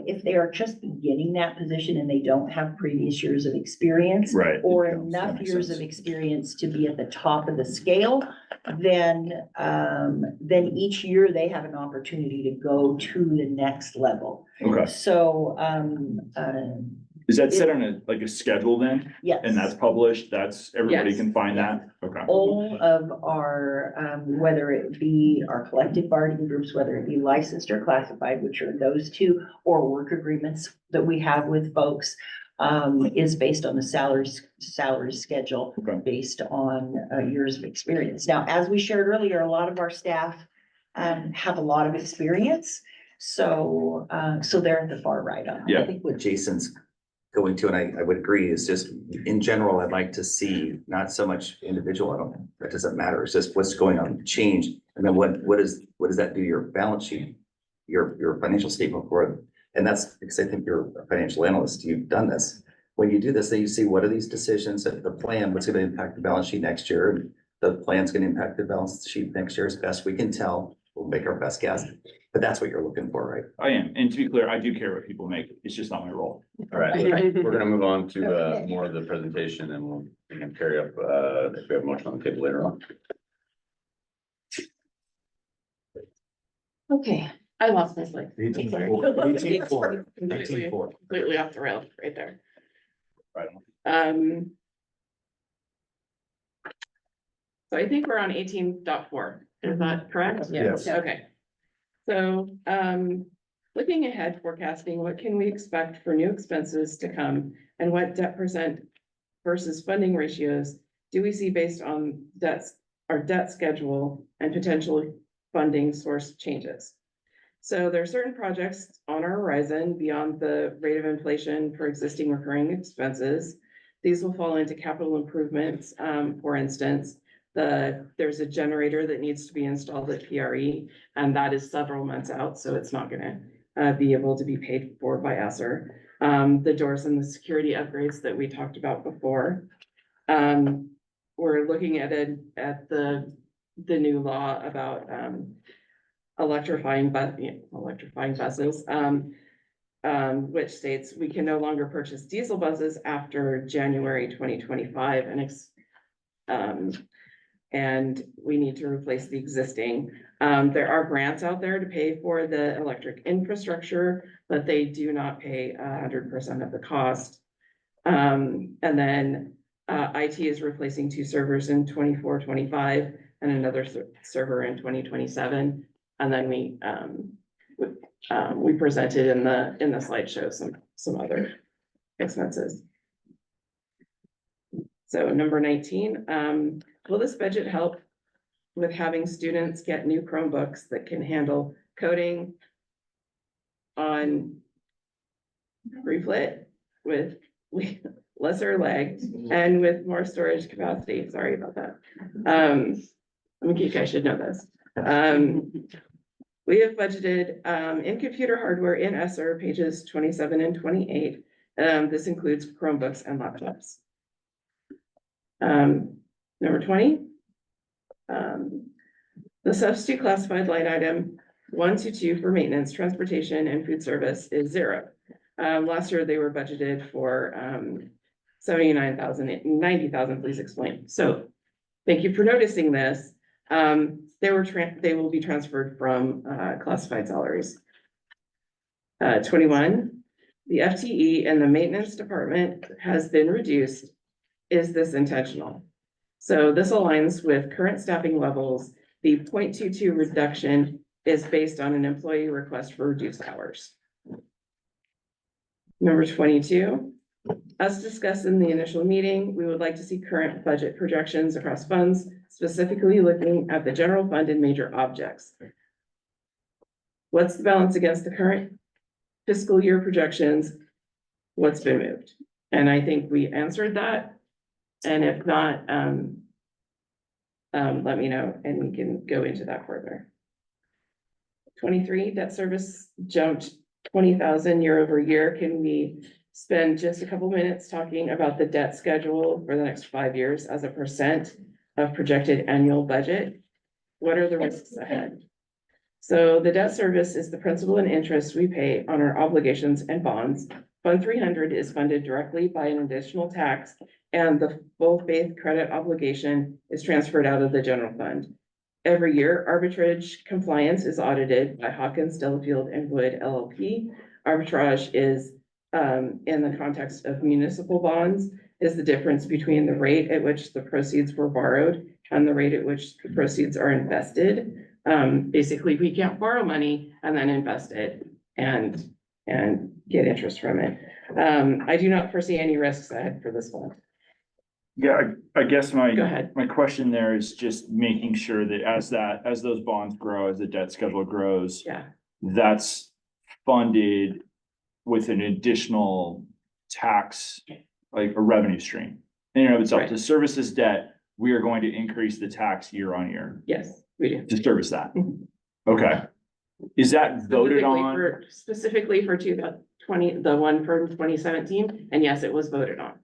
if they are just beginning that position and they don't have previous years of experience. Right. Or That enough makes years sense. of experience to be at the top of the scale, then each year they have an opportunity to go to the next level. Okay. So, Is that set on a schedule then? yes. And that's published? Everybody Yes. can find that? Okay. All of our, whether it be our collective bargaining groups, whether it be licensed or classified, which are those two, or work agreements that we have with folks, is based on the salary schedule, Okay. based on years of experience. Now, as we shared earlier, a lot of our staff have a lot of experience, so they're at the far right on. Yeah. I think what Jason's going to, and I would agree, is just in general, I'd like to see not so much individual, that doesn't matter. It's just what's going on, change. And then what does that do to your balance sheet, your financial statement for it? And that's because I think you're a financial analyst. You've done this. When you do this, then you see what are these decisions, the plan, what's going to impact the balance sheet next year? And the plan's going to impact the balance sheet next year as best we can tell. We'll make our best guess. But that's what you're looking for, right? I am. And to be clear, I do care what people make. It's just not my role. All right, we're gonna move on to more of the presentation and we can carry up if we have a motion on the table later on. Okay, I lost my slide. 18.4. Completely off the rails right there. Right. So I think we're on 18.4. Is that correct? Yes. Okay. So, looking ahead, forecasting, what can we expect for new expenses to come? And what debt percent versus funding ratios do we see based on debts, our debt schedule and potential funding source changes? So there are certain projects on our horizon beyond the rate of inflation for existing recurring expenses. These will fall into capital improvements. For instance, there's a generator that needs to be installed at PRE, and that is several months out, so it's not gonna be able to be paid for by ESSER. The doors and the security upgrades that we talked about before. We're looking at the new law about electrifying buses, which states we can no longer purchase diesel buses after January 2025 and we need to replace the existing. There are grants out there to pay for the electric infrastructure, but they do not pay 100% of the cost. And then IT is replacing 2 servers in 24-25 and another server in 2027. And then we presented in the slideshow some other expenses. So number 19, will this budget help with having students get new Chromebooks that can handle coding on reflit with lesser lag and with more storage capacity? Sorry about that. I think I should know this. We have budgeted in computer hardware in ESSER pages 27 and 28. This includes Chromebooks and laptops. Number 20. The substitute classified line item 1 to 2 for maintenance, transportation, and food service is 0. Last year they were budgeted for 79,000, 90,000, please explain. So thank you for noticing this. They will be transferred from classified salaries. 21, the FTE in the maintenance department has been reduced. Is this intentional? So this aligns with current staffing levels. The 0.22 reduction is based on an employee request for reduced hours. Number 22, as discussed in the initial meeting, we would like to see current budget projections across funds, specifically looking at the general fund and major objects. What's the balance against the current fiscal year projections? What's been moved? And I think we answered that. And if not, let me know and we can go into that further. 23, debt service jumped 20,000 year over year. Can we spend just a couple minutes talking about the debt schedule for the next 5 years as a percent of projected annual budget? What are the risks ahead? So the debt service is the principal and interest we pay on our obligations and bonds. Fund 300 is funded directly by an additional tax, and the full faith credit obligation is transferred out of the general fund. Every year, arbitrage compliance is audited by Hawkins, Delafield, and Wood LLP. Arbitrage is, in the context of municipal bonds, is the difference between the rate at which the proceeds were borrowed and the rate at which the proceeds are invested. Basically, we can't borrow money and then invest it and get interest from it. I do not foresee any risks ahead for this fund. Yeah, I guess Go ahead. my question there is just making sure that as those bonds grow, as the debt schedule grows, Yeah, that's funded with an additional tax, like a revenue stream. In and of itself, Right. to service this debt, we are going to increase the tax year on year yes, we do. to service that. Mhm. Okay. Is that voted on? Specifically for 2020, the one from 2017, and yes, it was voted on.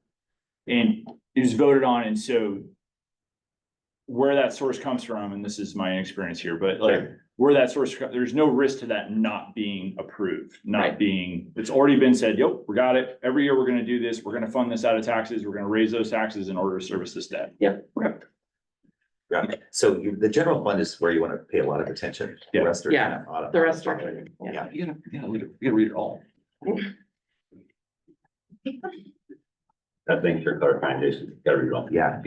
And it was voted on, and so where that source comes from, and this is my experience here, but like where that source, there's no risk to that not being approved, not Right. being, it's already been said, yep, we got it. Every year we're gonna do this. We're gonna fund this out of taxes. We're gonna raise those taxes in order to service this debt. Yep. Okay. Yeah, so the general fund is where you want to pay a lot of attention. The Yeah. rest are Yeah, kind of. the rest are. Yeah. You gotta read it all. Thanks for clarifying, Jason. Gotta read it all. Yeah.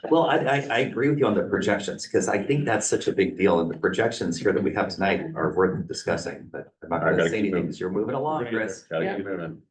Well, I agree with you on the projections, because I think that's such a big deal, and the projections here that we have tonight are worth discussing, but I'm not I gonna gotta say keep anything, moving. because you're moving along, Chris. Gotta Yeah. keep moving.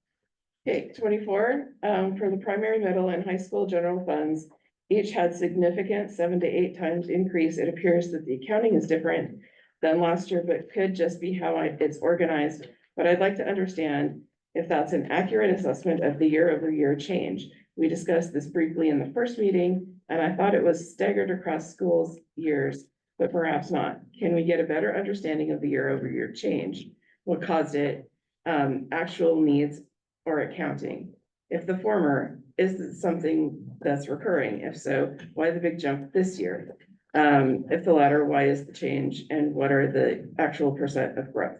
Okay, 24, for the primary, middle and high school general funds, each had significant 7 to 8 times increase. It appears that the accounting is different than last year, but could just be how it's organized. But I'd like to understand if that's an accurate assessment of the year-over-year change. We discussed this briefly in the first meeting, and I thought it was staggered across schools years, but perhaps not. Can we get a better understanding of the year-over-year change? What caused it, actual needs or accounting? If the former, is it something that's recurring? If so, why the big jump this year? If the latter, why is the change and what are the actual percent of growth?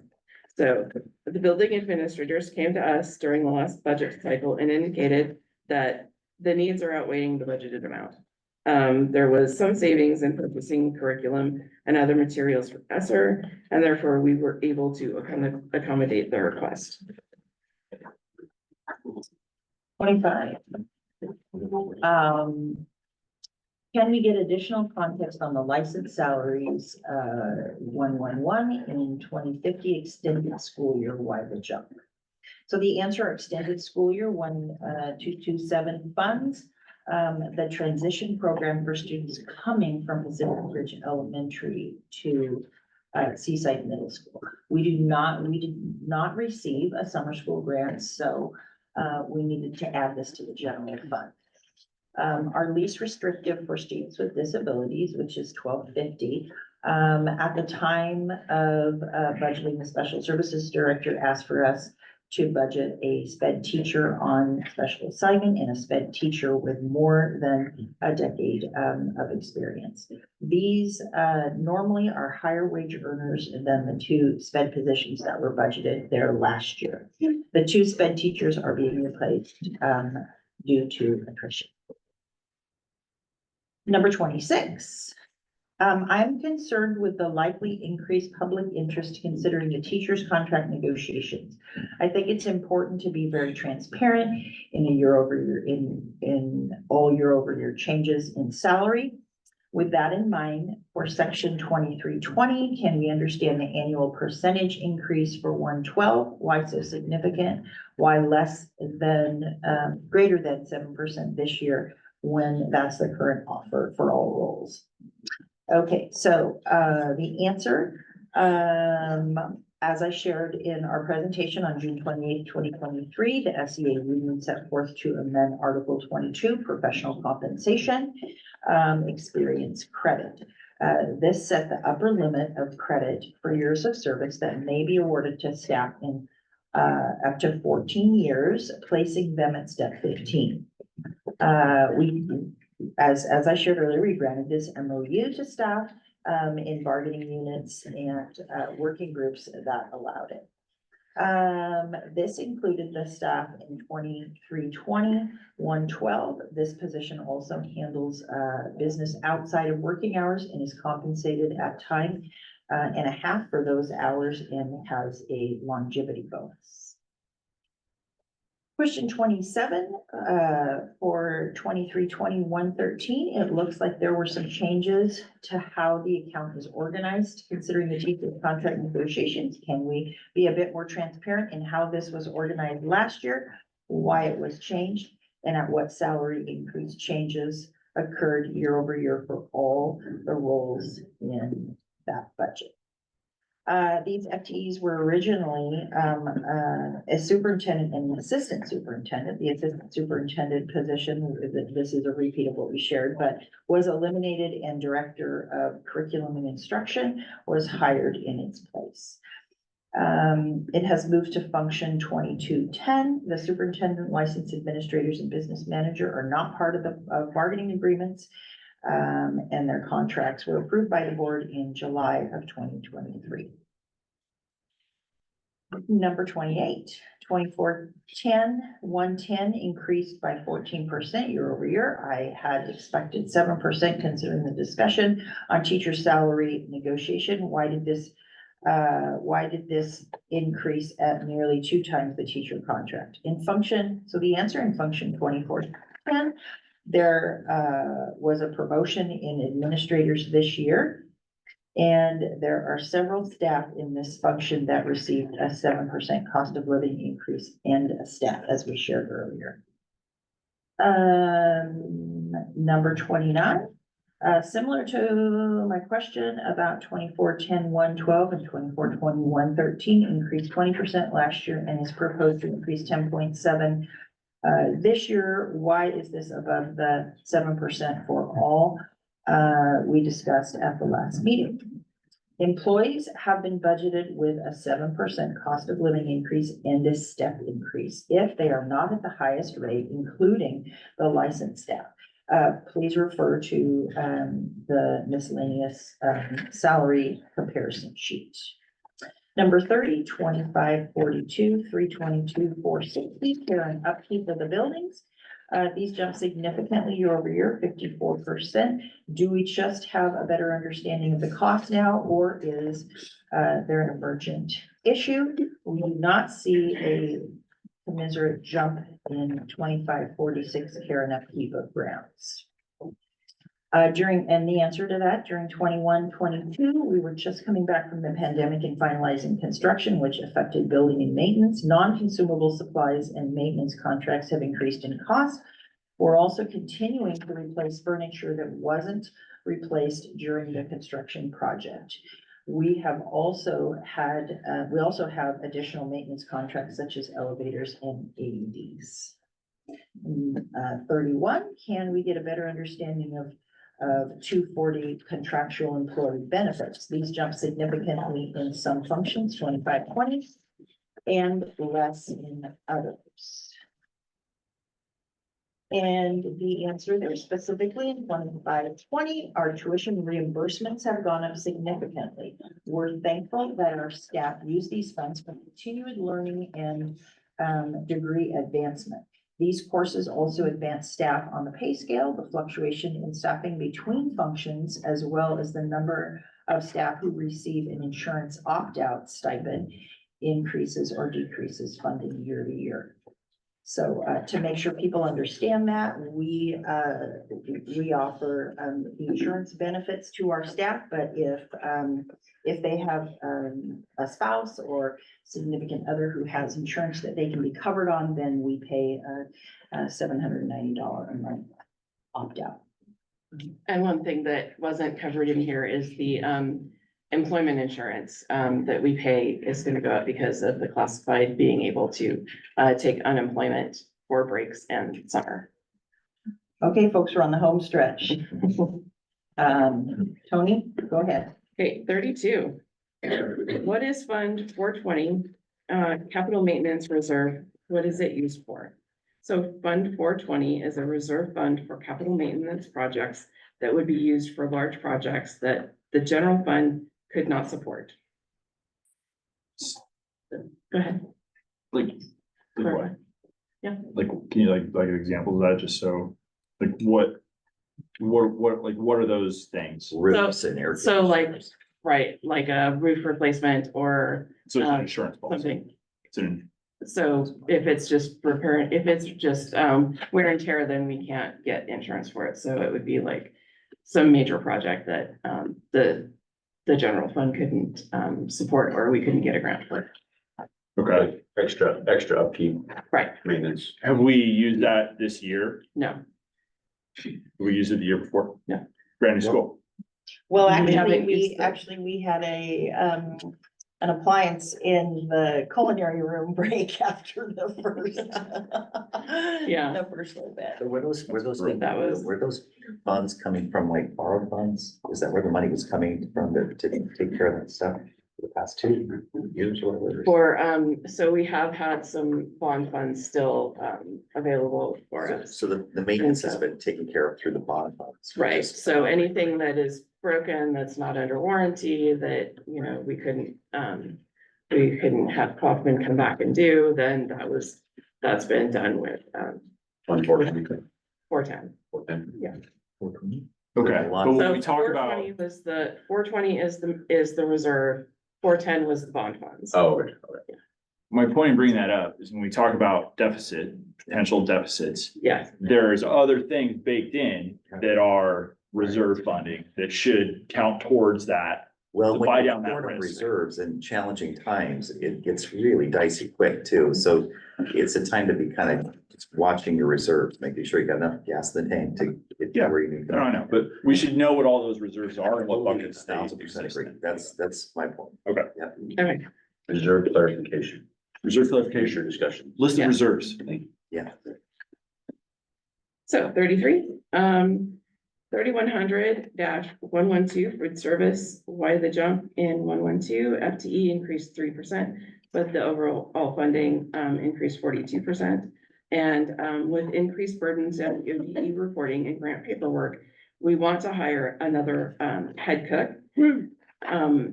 So the building administrators came to us during the last budget cycle and indicated that the needs are outweighing the budgeted amount. There was some savings in purchasing curriculum and other materials for ESSER, and therefore we were able to accommodate the request. 25. Can we get additional context on the license salaries, 111 in 2050 extended school year, why the jump? So the answer, extended school year 1227 funds, the transition program for students coming from Pacific Ridge Elementary to Seaside Middle School. We did not receive a summer school grant, so we needed to add this to the general fund. Our least restrictive for students with disabilities, which is 1250. At the time of budgeting, the special services director asked for us to budget a SPED teacher on special assignment and a SPED teacher with more than a decade of experience. These normally are higher wage earners than the 2 SPED positions that were budgeted there last year. The 2 SPED teachers are being replaced due to attrition. Number 26. I'm concerned with the likely increased public interest considering the teachers' contract negotiations. I think it's important to be very transparent in a year-over-year, in all year-over-year changes in salary. With that in mind, for section 2320, can we understand the annual percentage increase for 112? Why so significant? Why less than, greater than 7% this year when that's the current offer for all roles? Okay, so the answer, as I shared in our presentation on June 28th, 2023, the SEA union set forth to amend Article 22, professional compensation, experience credit. This set the upper limit of credit for years of service that may be awarded to staff in up to 14 years, placing them at step 15. As I shared earlier, we granted this MOU to staff in bargaining units and working groups that allowed it. This included the staff in 2320, 112. This position also handles business outside of working hours and is compensated at time and a half for those hours and has a longevity bonus. Question 27, for 2320-113, it looks like there were some changes to how the account is organized, considering the teacher contract negotiations. Can we be a bit more transparent in how this was organized last year, why it was changed, and at what salary increase changes occurred year over year for all the roles in that budget? These FTEs were originally a superintendent and an assistant superintendent. The assistant superintendent position, this is a repeat of what we shared, but was eliminated, and director of curriculum and instruction was hired in its place. It has moved to function 2210. The superintendent, licensed administrators, and business manager are not part of the bargaining agreements. And their contracts were approved by the board in July of 2023. Number 28, 110 increased by 14% year over year. I had expected 7% considering the discussion on teacher salary negotiation. Why did this increase at nearly 2 times the teacher contract? In function, so the answer in function 2410, there was a promotion in administrators this year. And there are several staff in this function that received a 7% cost of living increase and a staff, as we shared earlier. Number 29, similar to my question about 24-10-112 and 24-21-13 increased 20% last year and is proposed to increase 10.7 this year. Why is this above the 7% for all? We discussed at the last meeting. Employees have been budgeted with a 7% cost of living increase and a step increase if they are not at the highest rate, including the licensed staff. Please refer to the miscellaneous salary comparison sheet. Number 30, 2542, 322, 460, care and upkeep of the buildings. These jump significantly year over year, 54%. Do we just have a better understanding of the cost now, or is there an emergent issue? We do not see a commensurate jump in 2546 care and upkeep of grounds. And the answer to that, during 21-22, we were just coming back from the pandemic and finalizing construction, which affected building and maintenance. Non-consumable supplies and maintenance contracts have increased in cost. We're also continuing to replace furniture that wasn't replaced during the construction project. We have also had, we also have additional maintenance contracts such as elevators and AEDs. 31, can we get a better understanding of 240 contractual employee benefits? These jump significantly in some functions, 25-20, and less in others. And the answer there specifically in 25-20, our tuition reimbursements have gone up significantly. We're thankful that our staff use these funds for continued learning and degree advancement. These courses also advance staff on the pay scale. The fluctuation in staffing between functions, as well as the number of staff who receive an insurance opt-out stipend, increases or decreases funding year to year. So to make sure people understand that, we offer insurance benefits to our staff, but if they have a spouse or significant other who has insurance that they can be covered on, then we pay a $790 a month opt-out. And one thing that wasn't covered in here is the employment insurance that we pay is gonna go up because of the classified being able to take unemployment for breaks and summer. Okay, folks, we're on the home stretch. Tony, go ahead. Okay, 32. What is Fund 420, capital maintenance reserve? What is it used for? So Fund 420 is a reserve fund for capital maintenance projects that would be used for large projects that the general fund could not support. Go ahead. Like what? Yeah. Like, can you like an example of that, just so, like, what are those things? Roofs and air. So like, right, like a roof replacement or So it's an insurance policy. something. It's an, So if it's just repair, if it's just wear and tear, then we can't get insurance for it. So it would be like some major project that the general fund couldn't support, or we couldn't get a grant for. okay. Extra upkeep, Right, maintenance. Have we used that this year? no. We used it the year before? Yeah. Brand new school. Well, We actually, haven't used we had an appliance in the culinary room break after the first. Yeah. The first little bit. So were That was- those funds coming from like borrowed funds? Is that where the money was coming from to take care of that stuff for the past 2 years or whatever? For, so we have had some bond funds still available for us. So the maintenance has been taken care of through the bond funds. Right, so anything that is broken, that's not under warranty, that, you know, we couldn't we couldn't have Kaufman come back and do, then that's been done with, 140. 410. Okay, but when So we talk about, 420 was the, 420 is the reserve, 410 was the bond funds. Oh, okay. my point in bringing that up is when we talk about potential deficits, Yes, there's other things baked in that are reserve funding that should count towards that. Well, To when buy you're down that short on risk. reserves in challenging times, it gets really dicey quick too. So it's a time to be kind of just watching your reserves, making sure you got enough gas in the tank to get to Yeah. where you need to I don't know, but we should know what all those reserves are and what buckets. they 1000% exist agree. in. That's my point. Okay. Yep. okay, Reserve clarification, Reserve future clarification, discussion. list of Yeah. reserves. Yeah. so 33, 3100-112 food service, why the jump in 112, FTE increased 3%, but the overall funding increased 42%. And with increased burdens of ODE reporting and grant paperwork, we want to hire another head cook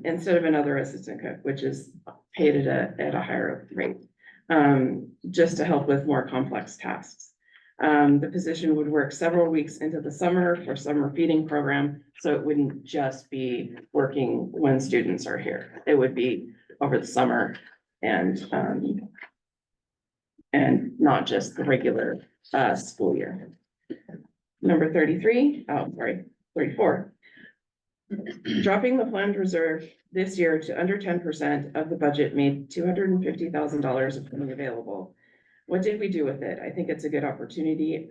instead of another assistant cook, which is paid at a higher rate, just to help with more complex tasks. The position would work several weeks into the summer for summer feeding program, so it wouldn't just be working when students are here. It would be over the summer and not just the regular school year. Number 33, 34. Dropping the planned reserve this year to under 10% of the budget made $250,000 of money available. What did we do with it? I think it's a good opportunity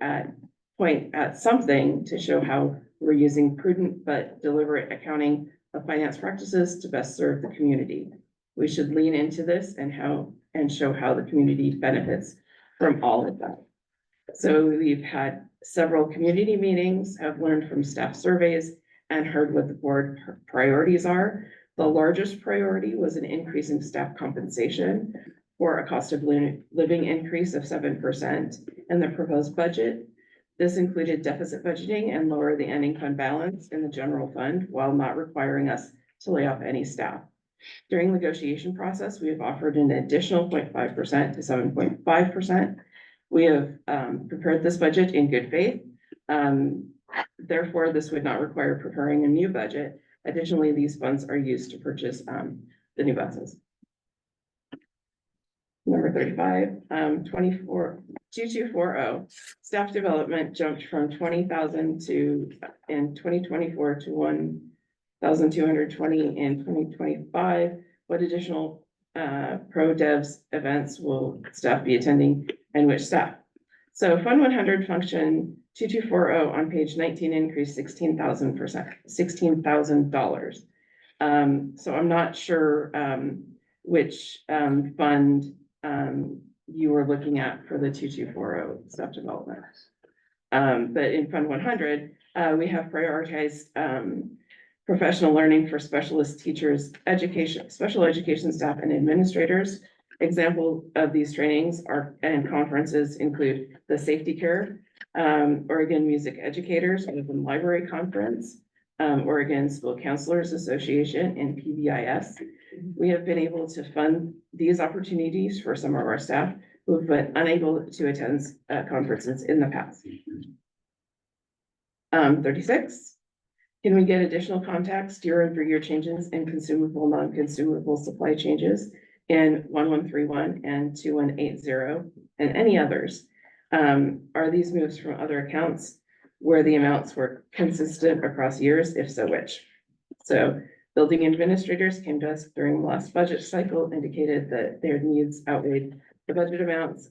point at something to show how we're using prudent but deliberate accounting of finance practices to best serve the community. We should lean into this and show how the community benefits from all of that. So we've had several community meetings, have learned from staff surveys, and heard what the board priorities are. The largest priority was an increase in staff compensation for a cost of living increase of 7% in the proposed budget. This included deficit budgeting and lower the ending fund balance in the general fund while not requiring us to lay off any staff. During negotiation process, we have offered an additional 0.5% to 7.5%. We have prepared this budget in good faith. Therefore, this would not require preparing a new budget. Additionally, these funds are used to purchase the new buses. Number 35, 2240, staff development jumped from 20,000 in 2024 to 1,220 in 2025. What additional pro devs events will staff be attending and which staff? So Fund 100 function 2240 on page 19 increased $16,000. So I'm not sure which fund you were looking at for the 2240 staff development. But in Fund 100, we have prioritized professional learning for specialist teachers, special education staff and administrators. Example of these trainings and conferences include the Safety Care, Oregon Music Educators, Open Library Conference, Oregon School Counselors Association, and PBIS. We have been able to fund these opportunities for some of our staff who have been unable to attend conferences in the past. 36. Can we get additional context year-over-year changes in consumable, non-consumable supply changes in 1131 and 2180 and any others? Are these moves from other accounts where the amounts were consistent across years? If so, which? So building administrators came to us during the last budget cycle, indicated that their needs outweighed the budget amounts.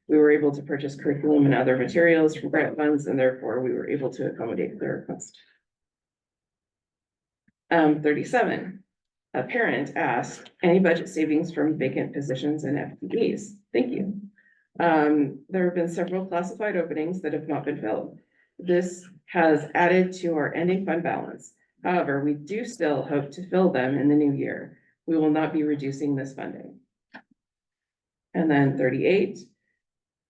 We were able to purchase curriculum and other materials from grant funds, and therefore we were able to accommodate their request. 37, a parent asked, any budget savings from vacant positions and FTEs? Thank you. There have been several classified openings that have not been filled. This has added to our ending fund balance. However, we do still hope to fill them in the new year. We will not be reducing this funding. And then 38,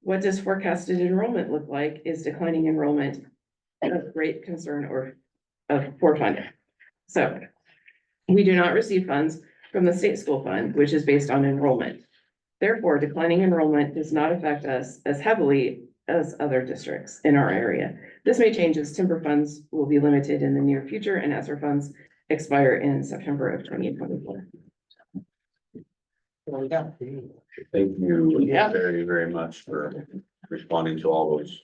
what does forecasted enrollment look like? Is declining enrollment of great concern for funding? So we do not receive funds from the state school fund, which is based on enrollment. Therefore, declining enrollment does not affect us as heavily as other districts in our area. This may change as timber funds will be limited in the near future and ESSER funds expire in September of 2024. There we go. Thank you Yeah. very, very much for responding to all those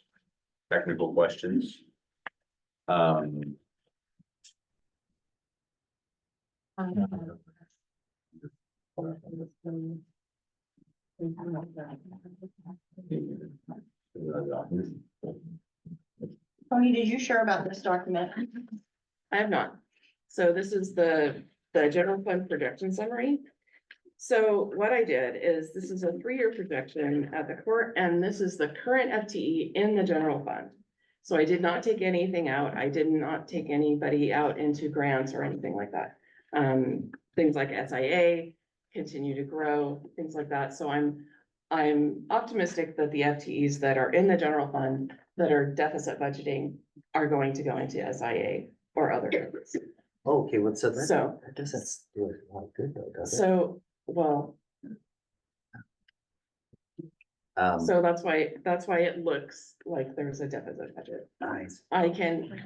technical questions. Tony, did you share about this document? I have not. So this is the general fund projection summary. So what I did is, this is a 3-year projection at the court, and this is the current FTE in the general fund. So I did not take anything out. I did not take anybody out into grants or anything like that. Things like SIA continue to grow, things like that. So I'm optimistic that the FTEs that are in the general fund that are deficit budgeting are going to go into SIA or other areas. Okay, what's that? So- That doesn't do a lot of good though, does it? So, well, so that's why it looks like there's a deficit budget. Nice. I can.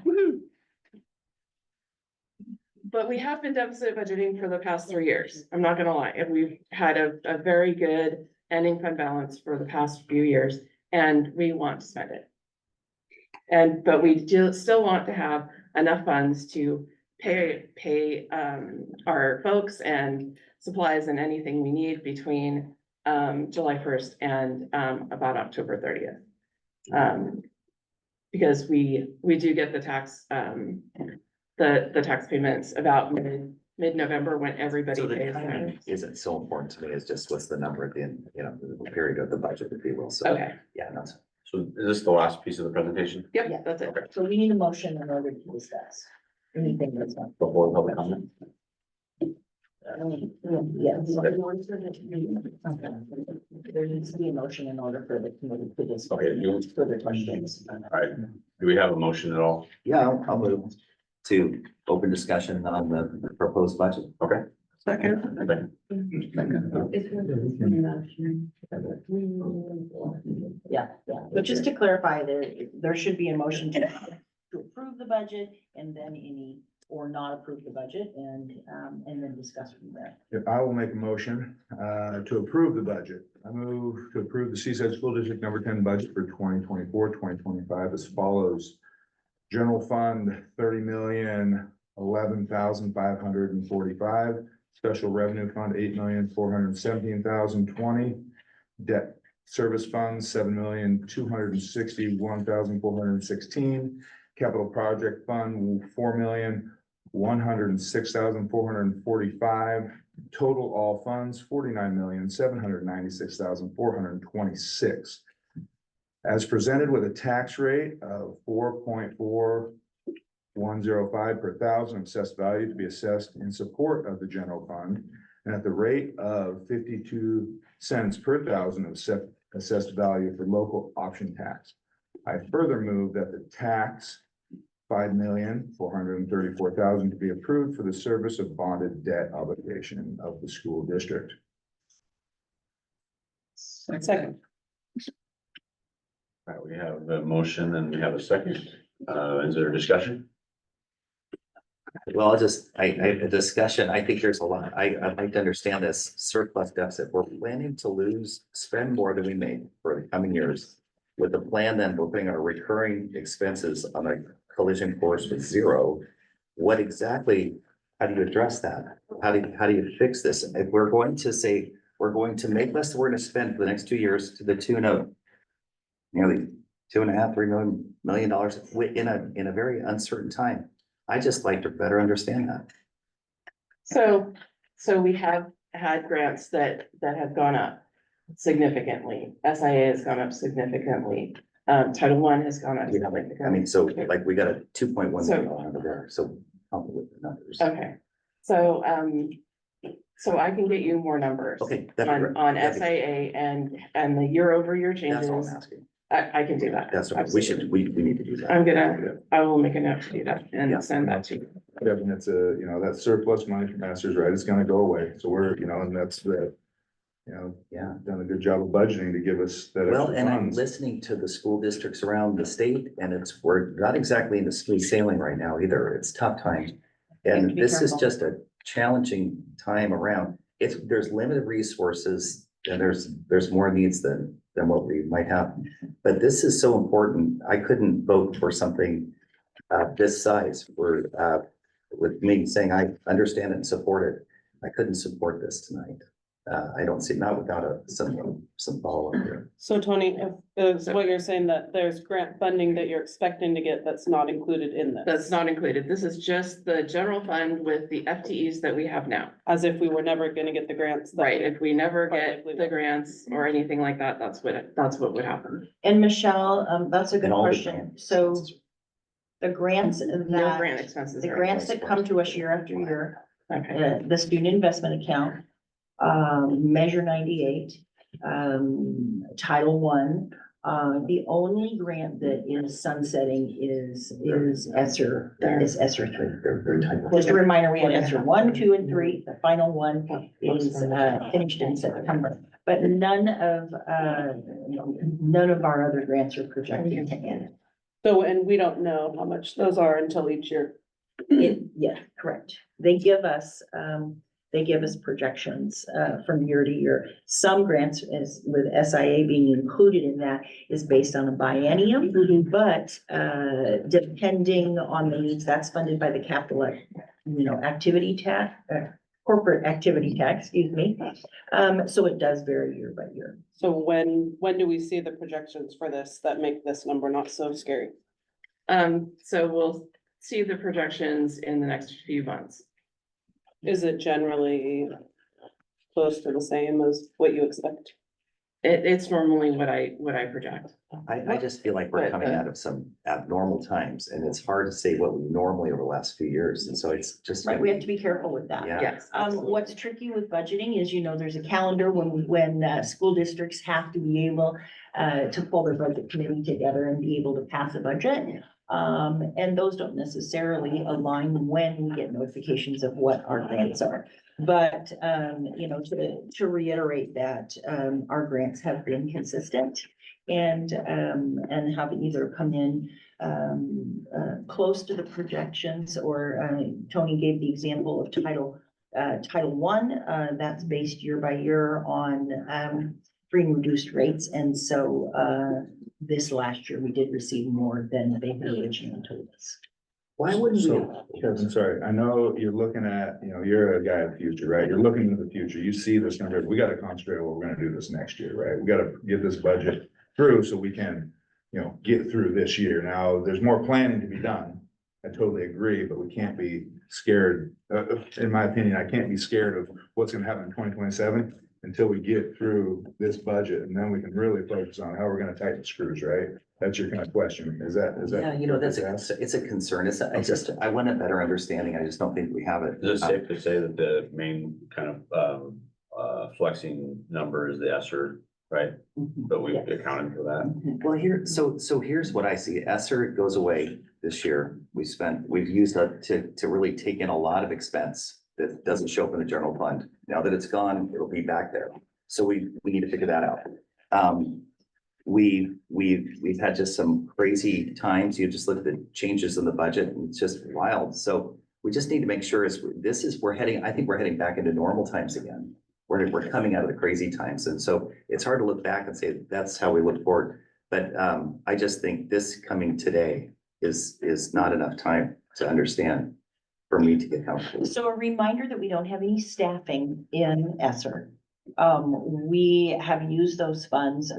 But we have been deficit budgeting for the past 3 years. I'm not gonna lie. And we've had a very good ending fund balance for the past few years, and we want to spend it. But we do still want to have enough funds to pay our folks and supplies and anything we need between July 1st and about October 30th. Because we do get the tax the tax payments about mid-November when everybody So the pays timing theirs. isn't so important to me, it's just what's the number at the end, the period of the budget, if you will, so. Okay, Yeah, that's. So is this the last piece of the presentation yep, that's it. So we need a motion in order to discuss anything that's not. before public comment? Yes. There needs to be a motion in order for the committee to discuss Okay, you, further questions. all right, do we have a motion at all? Yeah, I'll move to open discussion on the proposed budget. Okay. Second. Yeah, but just to clarify, there should be a motion to approve the budget and then any, or not approve the budget and then discuss from there. If I will make a motion to approve the budget. I move to approve the Seaside School District number 10 budget for 2024-2025 as follows. General fund, 30,011,545. Special revenue fund, 8,417,020. Debt service funds, 7,261,416. Capital project fund, 4,106,445. Total all funds, 49,796,426. As presented with a tax rate of 4.4105 per thousand assessed value to be assessed in support of the general fund, and at the rate of 52 cents per thousand of assessed value for local option tax. I further move that the tax $5,434,000 to be approved for the service of bonded debt obligation of the school district. Second. All right, we have a motion and we have a second. Is there a discussion? Well, a discussion, I think there's a lot, I'd like to understand this surplus deficit, we're planning to spend more than we made for the coming years. With the plan, then we're putting our recurring expenses on a collision course with 0. What exactly, how do you address that? How do you fix this? If we're going to say, we're going to make less, we're gonna spend for the next 2 years to the tune of nearly $2.5–3 million in a very uncertain time. I just like to better understand that. So we have had grants that have gone up significantly. SIA has gone up significantly. Title I has gone up I significantly. mean, so like we got a $2.1 million number there, so help me with the numbers. Okay, so I can get you more numbers Okay, that'd be great. on That'd be- SIA and the year-over-year That's all I'm changes asking. I can do that. That's what we should, we need to do that. I will make a note to do that Yeah. and send that to you. Yeah, and it's a, that surplus money from Masters, right, it's gonna go away, so we're, and that's the, Yeah. done a good job of budgeting to give us that Well, extra and I'm funds. listening to the school districts around the state, and we're not exactly in the smooth sailing right now either. It's tough times. have to And be this is careful. just a challenging time around. There's limited resources and there's more needs than what we might have. But this is so important. I couldn't vote for something this size with me saying I understand it and support it. I couldn't support this tonight. I don't see, not without some follow-up here. So Tony, if what you're saying that there's grant funding that you're expecting to get that's not included in this. That's not included. This is just the general fund with the FTEs that we have now. As if we were never gonna get the grants. that Right, we- if we never get the grants or anything like that, that's what would happen. And Michelle, that's a good And all the question. grants. So the grants No that, grant expenses. the are- grants that come to us year after year, Okay, the student investment account, Measure 98, Title I. The only grant that is sunsetting is ESSER, is ESSER 3. They're tight. Just a reminder, we had ESSER 1, 2, and 3. The final one is finished in September. But none of our other grants are projected to end. So, and we don't know how much those are until each year. Yeah, correct. They give us projections from year to year. Some grants, as with SIA being included in that, is based on a biennium. But depending on the needs, that's funded by the capital, activity tax, corporate activity tax, excuse me. So it does vary year by year. So when do we see the projections for this that make this number not so scary? so we'll see the projections in the next few months. Is it generally close to the same as what you expect? It's normally what I project. I just feel like we're But, coming out of some abnormal times and it's hard to say what we normally over the last few years. And so it's just. Right, we have to be careful with that. Yeah. Yes. absolutely. What's tricky with budgeting is, there's a calendar when school districts have to be able to pull their budget committee together and be able to pass a budget. And those don't necessarily align when we get notifications of what our grants are. But, to reiterate that, our grants have been consistent and have either come in close to the projections or Tony gave the example of Title I, that's based year by year on free and reduced rates. And so this last year, we did receive more than they had originally told us. Why wouldn't So, Kevin, sorry, I know you're looking at, you're a guy of the future, right? You're looking into the future. You see this number. We gotta concentrate on what we're gonna do this next year, right? We gotta get this budget through so we can, get through this year. Now, there's more planning to be done. I totally agree, but we can't be scared. In my opinion, I can't be scared of what's gonna happen in 2027 until we get through this budget, and then we can really focus on how we're gonna tighten the screws, right? That's your kind of question. Is that? Yeah, it's a concern. I want a better understanding. I just don't think we have it. Is it safe to say that the main kind of flexing number is the ESSER, right? But we accounted for that. Well, here's what I see. ESSER goes away this year. We've used it to really take in a lot of expense that doesn't show up in the general fund. Now that it's gone, it'll be back there. So we need to figure that out. We've had just some crazy times. You just look at the changes in the budget and it's just wild. So we just need to make sure I think we're heading back into normal times again. We're coming out of the crazy times. And so it's hard to look back and say that's how we look forward. But I just think this coming today is not enough time to understand for me to get comfortable. So a reminder that we don't have any staffing in ESSER. We have used those funds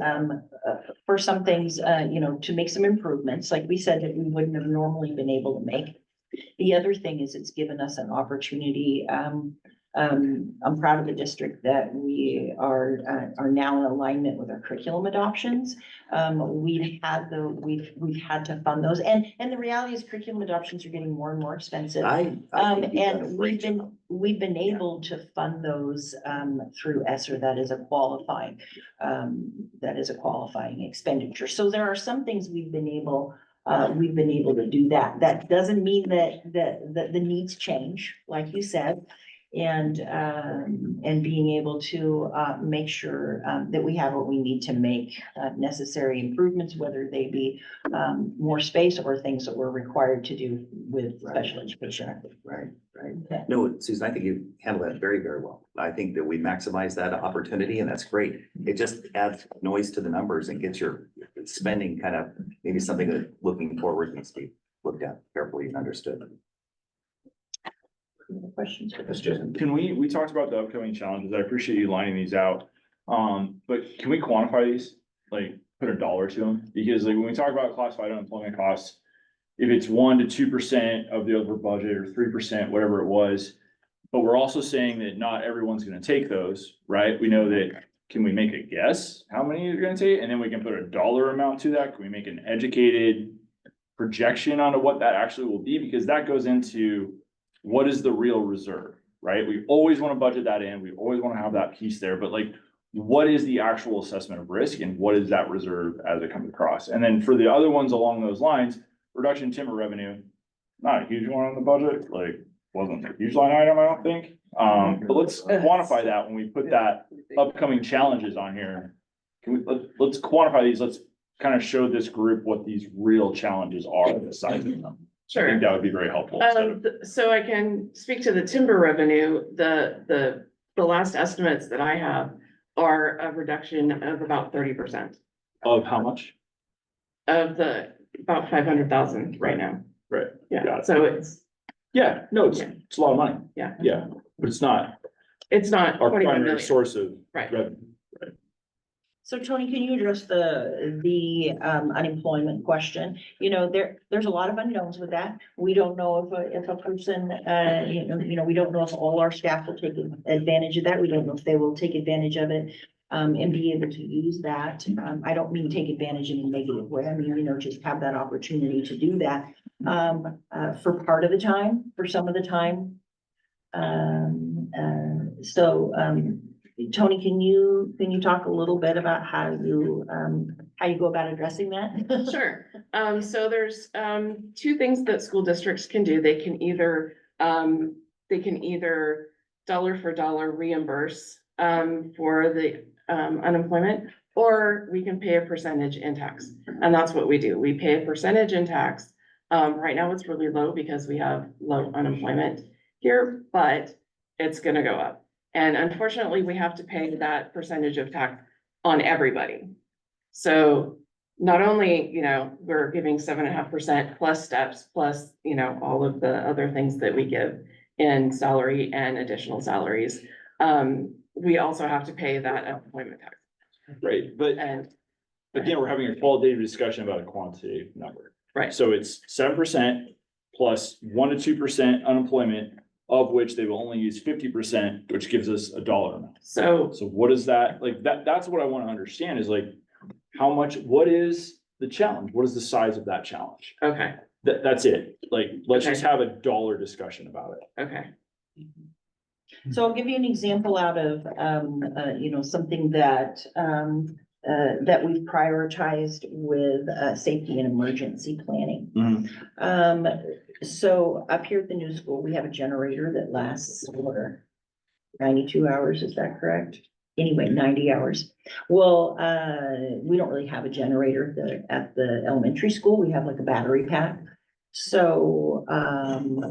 for some things, to make some improvements, like we said, that we wouldn't have normally been able to make. The other thing is it's given us an opportunity I'm proud of the district that we are now in alignment with our curriculum adoptions. We've had to fund those, and the reality is curriculum adoptions are getting more and more expensive. I think you've done a And great job. we've been able to fund those, through ESSER. That is a qualifying expenditure. So there are some things we've been able to do that. That doesn't mean that the needs change, like you said. And being able to, make sure, that we have what we need to make, necessary improvements, whether they be, more space or things that we're required to do with special education. Right. Okay. No, Susan, I think you handled that very, very well. I think that we maximize that opportunity and that's great. It just adds noise to the numbers and gets your spending kind of maybe something that looking forward needs to be looked at carefully and understood. Any other questions for That's this? just, Can we talked about the upcoming challenges. I appreciate you lining these out. But can we quantify these? Like put a dollar to them? Because like when we talk about classified unemployment costs, if it's 1% to 2% of the over budget or 3%, whatever it was. But we're also saying that not everyone's gonna take those, right? We know that, can we make a guess how many you're gonna take? And then we can put a dollar amount to that. Can we make an educated projection onto what that actually will be? Because that goes into what is the real reserve, right? We always want to budget that in. We always want to have that piece there, but like, what is the actual assessment of risk and what is that reserve as it comes across? And then for the other ones along those lines, reduction in timber revenue, not a huge one on the budget, like wasn't a huge line item, I don't think. But let's quantify that when we put that upcoming challenges on here. Can we, let's quantify these. Let's kind of show this group what these real challenges are, the size of them. I Sure. think that would be very helpful. instead of- So I can speak to the timber revenue. The last estimates that I have are a reduction of about 30% Of how much? of the, about 500,000 right now. Right. Got Yeah, it. so it's Yeah, no, it's Yeah. a lot of money. Yeah. Yeah, but it's not not our 21 primary million. source of Right. revenue. So Tony, can you address the unemployment question? You know, there's a lot of unknowns with that. We don't know if a person, we don't know if all our staff will take advantage of that. We don't know if they will take advantage of it, and be able to use that. I don't mean take advantage in a negative way. I mean, just have that opportunity to do that, for part of the time, for some of the time. Tony, can you talk a little bit about how you go about addressing that? Sure. So there's two things that school districts can do. They can either dollar for dollar reimburse for the unemployment, or we can pay a percentage in tax. And that's what we do. We pay a percentage in tax. Right now it's really low because we have low unemployment here, but it's gonna go up. And unfortunately, we have to pay that percentage of tax on everybody. So not only, we're giving 7.5% plus steps, plus, all of the other things that we give in salary and additional salaries. We also have to pay that unemployment tax. Right, but And again, we're having a qualitative discussion about a quantitative number. Right. So it's 7% plus 1% to 2% unemployment, of which they will only use 50%, which gives us a dollar amount. so, So what is that? Like that's what I want to understand is like, how much, what is the challenge? What is the size of that challenge? okay, That's it. Like, let's Okay. just have a dollar discussion about it. okay. So I'll give you an example out of, something that, that we've prioritized with, safety and emergency planning. So up here at the new school, we have a generator that lasts for 92 hours, is that correct? Anyway, 90 hours. Well, we don't really have a generator at the elementary school. We have like a battery pack. So,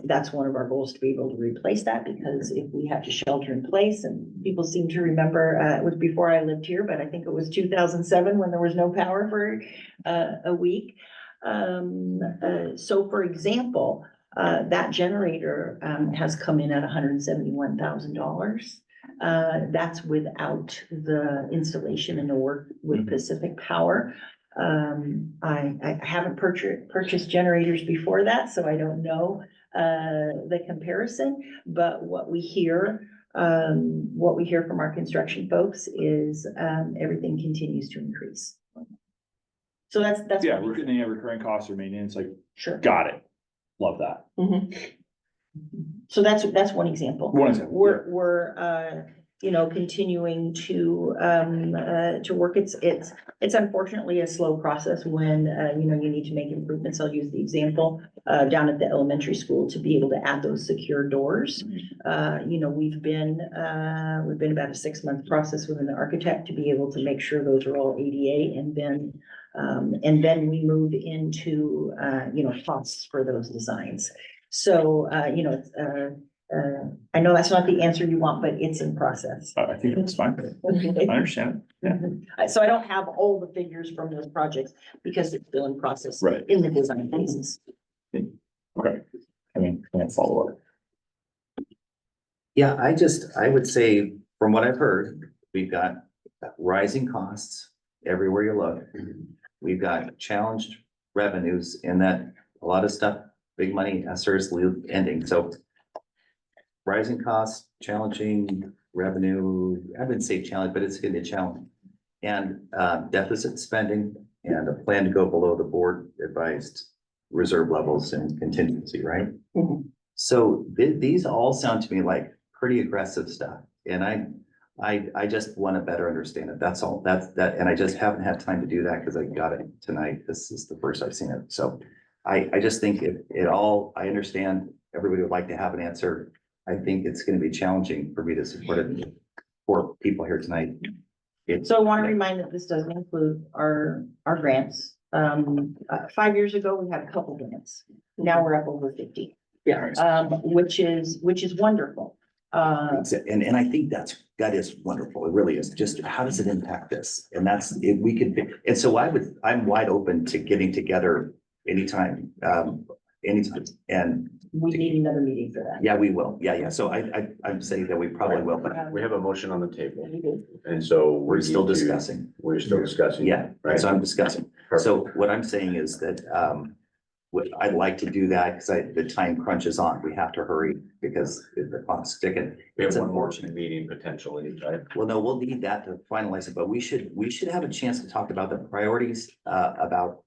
that's one of our goals, to be able to replace that, because if we have to shelter in place, and people seem to remember, it was before I lived here, but I think it was 2007 when there was no power for a week. So for example, that generator has come in at $171,000. That's without the installation and the work with Pacific Power. I haven't purchased generators before that, so I don't know the comparison, but what we hear what we hear from our construction folks is, everything continues to increase. So that's. Yeah, we're getting any recurring costs or maintenance, like, Sure. got it. Love that. So that's one example. One example, We're, you know, continuing to work. It's unfortunately a slow process when, you know, you need to make improvements. I'll use the example, down at the elementary school to be able to add those secure doors. You know, we've been about a 6-month process with an architect to be able to make sure those are all ADA, and then we move into, you know, costs for those designs. So, you know, I know that's not the answer you want, but it's in process. I think that's fine. I understand. Yeah, So I don't have all the figures from those projects because it's still in process. Right. In the design phases. okay. I mean, can't follow up. Yeah, I would say, from what I've heard, we've got rising costs everywhere you look. We've got challenged revenues in that a lot of stuff, big money, seriously ending, so. Rising costs, challenging revenue, I wouldn't say challenge, but it's gonna be a challenge. And deficit spending and a plan to go below the board advised reserve levels and contingency, right? Mhm. So these all sound to me like pretty aggressive stuff, and I just want to better understand it, that's all, and I just haven't had time to do that because I got it tonight, this is the first I've seen it, so. I just think I understand everybody would like to have an answer. I think it's gonna be challenging for me to support it for people here tonight. So I want to remind that this doesn't include our grants. 5 years ago, we had a couple grants. Now we're up over 50. Yeah. Which is wonderful. And I think that is wonderful, it really is, just how does it impact this? And that's, if we could, and so I'm wide open to getting together anytime, and We need another meeting for that. yeah, we will, yeah, so I'm saying that we probably will, but We have a motion on the table, We do. and so we're still discussing. We're still discussing. Yeah, Right. so I'm discussing. So what I'm saying is that, I'd like to do that because the time crunch is on. We have to hurry because the clock's ticking. We have It's one more unfortunate. meeting potentially, right? Well, no, we'll need that to finalize it, but we should have a chance to talk about the priorities, about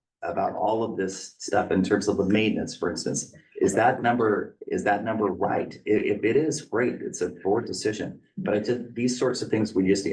all of this stuff in terms of the maintenance, for instance. Is that number right? If it is, great, it's a board decision. But I just, these sorts of things, we just,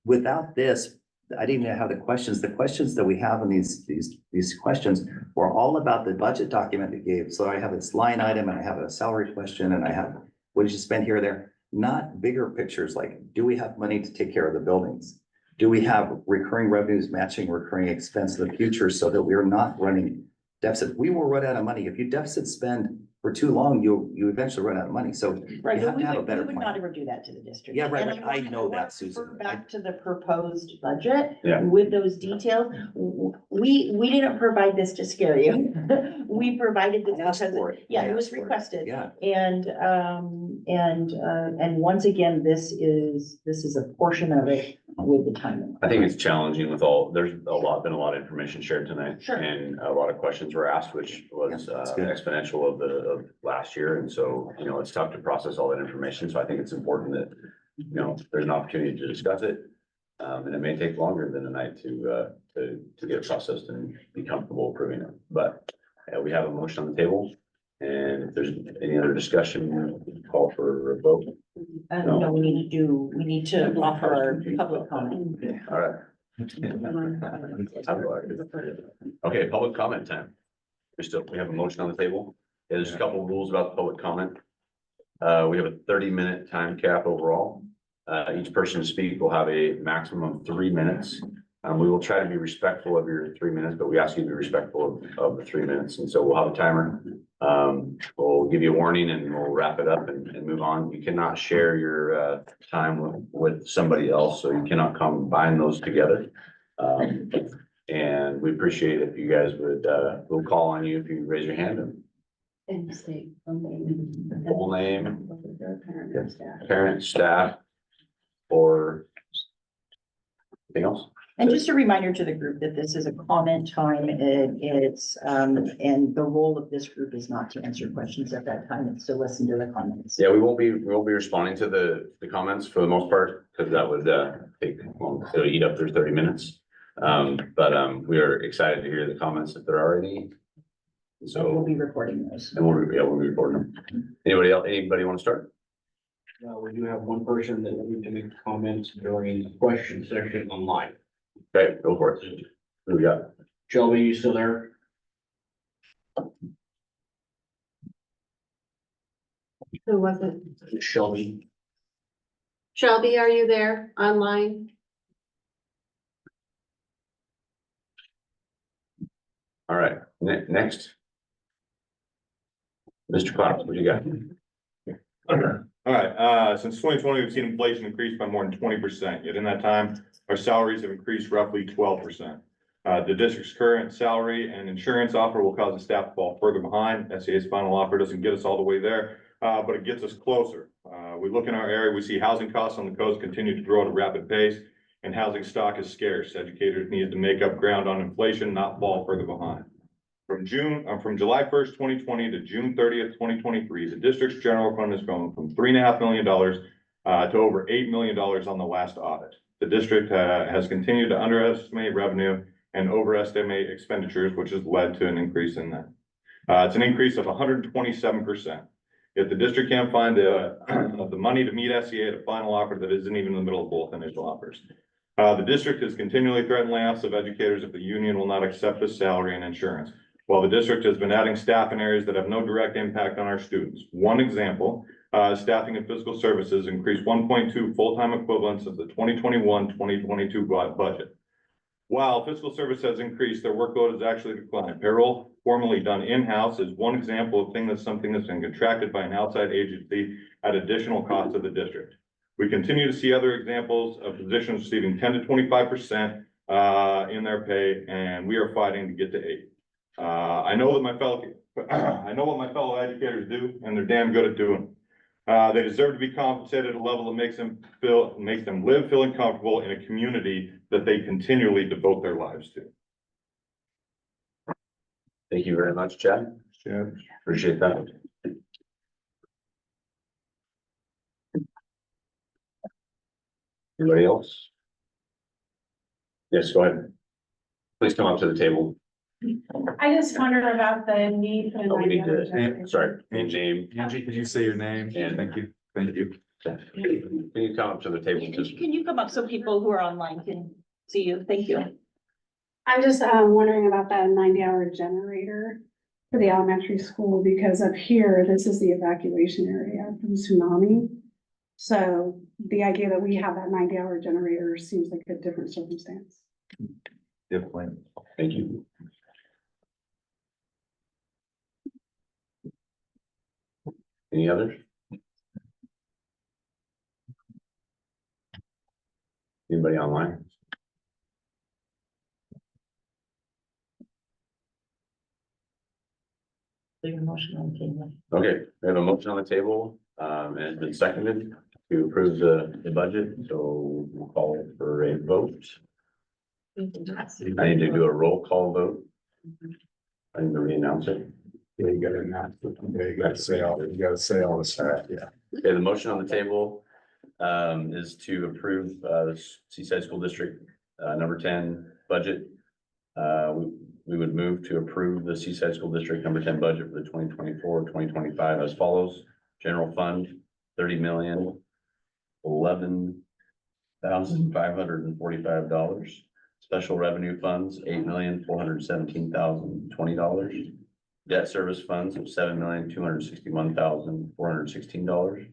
without this, I didn't even have the questions that we have in these questions were all about the budget document that gave. So I have this line item and I have a salary question and I have, what did you spend here or there? Not bigger pictures, like, do we have money to take care of the buildings? Do we have recurring revenues matching recurring expense in the future so that we're not running deficit? We will run out of money. If you deficit spend for too long, you eventually run out of money. So Right, you but have to have a we better would not plan. ever do that to the district. Yeah, right, And right. I know want that, to Susan. refer Back to the proposed budget. Yeah. With those details, we didn't provide this to scare you. We provided this I asked because, for it. yeah, I it was asked for it. requested. Yeah. And once again, this is a portion of it with the timing. I think it's challenging with there's been a lot of information shared tonight. Sure. And a lot of questions were asked, which was Yeah, that's good. exponential of last year. And so, you know, it's tough to process all that information. So I think it's important that, you know, there's an opportunity to discuss it. And it may take longer than a night to get it processed and be comfortable approving it. But we have a motion on the table. And if there's any other discussion, call for a vote. No, we need to offer our public comment. All right. Okay, public comment time. We have a motion on the table. There's a couple of rules about public comment. We have a 30-minute time cap overall. Each person to speak will have a maximum of 3 minutes. We will try to be respectful of your 3 minutes, but we ask you to be respectful of the 3 minutes. And so we'll have a timer. We'll give you a warning and we'll wrap it up and move on. You cannot share your time with somebody else, so you cannot combine those together. And we appreciate if you guys we'll call on you if you raise your hand and state. full name, parent, staff, or anything else. And just a reminder to the group that this is a comment time. And the role of this group is not to answer questions at that time. It's to listen to the comments. Yeah, we won't be responding to the comments for the most part, because that would take, well, it'll eat up their 30 minutes. We are excited to hear the comments if there are any. So we'll So, be recording those. and we'll be recording them. Anybody want to start? We do have one person that need to make comments during the question section online. Okay, go for it. Who we got? Shelby, you still there? Who was it? Shelby, Shelby, are you there online? All right, next. Mr. Cloud, what do you got? All right, since 2020, we've seen inflation increase by more than 20%, yet in that time, our salaries have increased roughly 12%. The district's current salary and insurance offer will cause the staff to fall further behind. SEA's final offer doesn't get us all the way there, but it gets us closer. We look in our area, we see housing costs on the coast continue to grow at a rapid pace, and housing stock is scarce. Educators need to make up ground on inflation, not fall further behind. From July 1st, 2020 to June 30th, 2023, the district's general fund has grown from $3.5 million to over $8 million on the last audit. The district has continued to underestimate revenue and overestimate expenditures, which has led to an increase in that. It's an increase of 127%. Yet the district can't find the money to meet SEA at a final offer that isn't even in the middle of both initial offers. The district has continually threatened layoffs of educators if the union will not accept the salary and insurance. While the district has been adding staff in areas that have no direct impact on our students. One example, staffing and physical services increased 1.2 full-time equivalents of the 2021-2022 budget. While fiscal service has increased, their workload has actually declined. Payroll, formerly done in-house, is one example of something that's been contracted by an outside agency at additional cost to the district. We continue to see other examples of positions receiving 10 to 25% in their pay, and we are fighting to get to 8. I know what my fellow educators do, and they're damn good at doing. They deserve to be compensated at a level that makes them live feeling comfortable in a community that they continually devote their lives to. Thank you very much, Chad. Yeah. Appreciate that. Anybody else? Yes, go ahead. Please come up to the table. I just wonder about the need for. Oh, we need to, to. sorry, and James. Angie, could you say your name? And- Thank you, thank you. Can you come up to the table? Just, Can you come up so people who are online can see you? Thank you. I'm just wondering about that 90-hour generator for the elementary school, because up here, this is the evacuation area from tsunami. So the idea that we have that 90-hour generator seems like a different circumstance. Definitely. thank you. Any others? Anybody online? Leave a motion on the table. Okay, we have a motion on the table, and it's been seconded to approve the budget, so we'll call for a vote. I need to do a roll call vote. I need to re-announce it. Yeah, you gotta announce it. Yeah, you gotta say all this, yeah. Okay, the motion on the table is to approve the Seaside School District number 10 budget. We would move to approve the Seaside School District number 10 budget for the 2024-2025 as follows. General fund, $30,011,545. Special revenue funds, $8,417,020. Debt service funds of $7,261,416.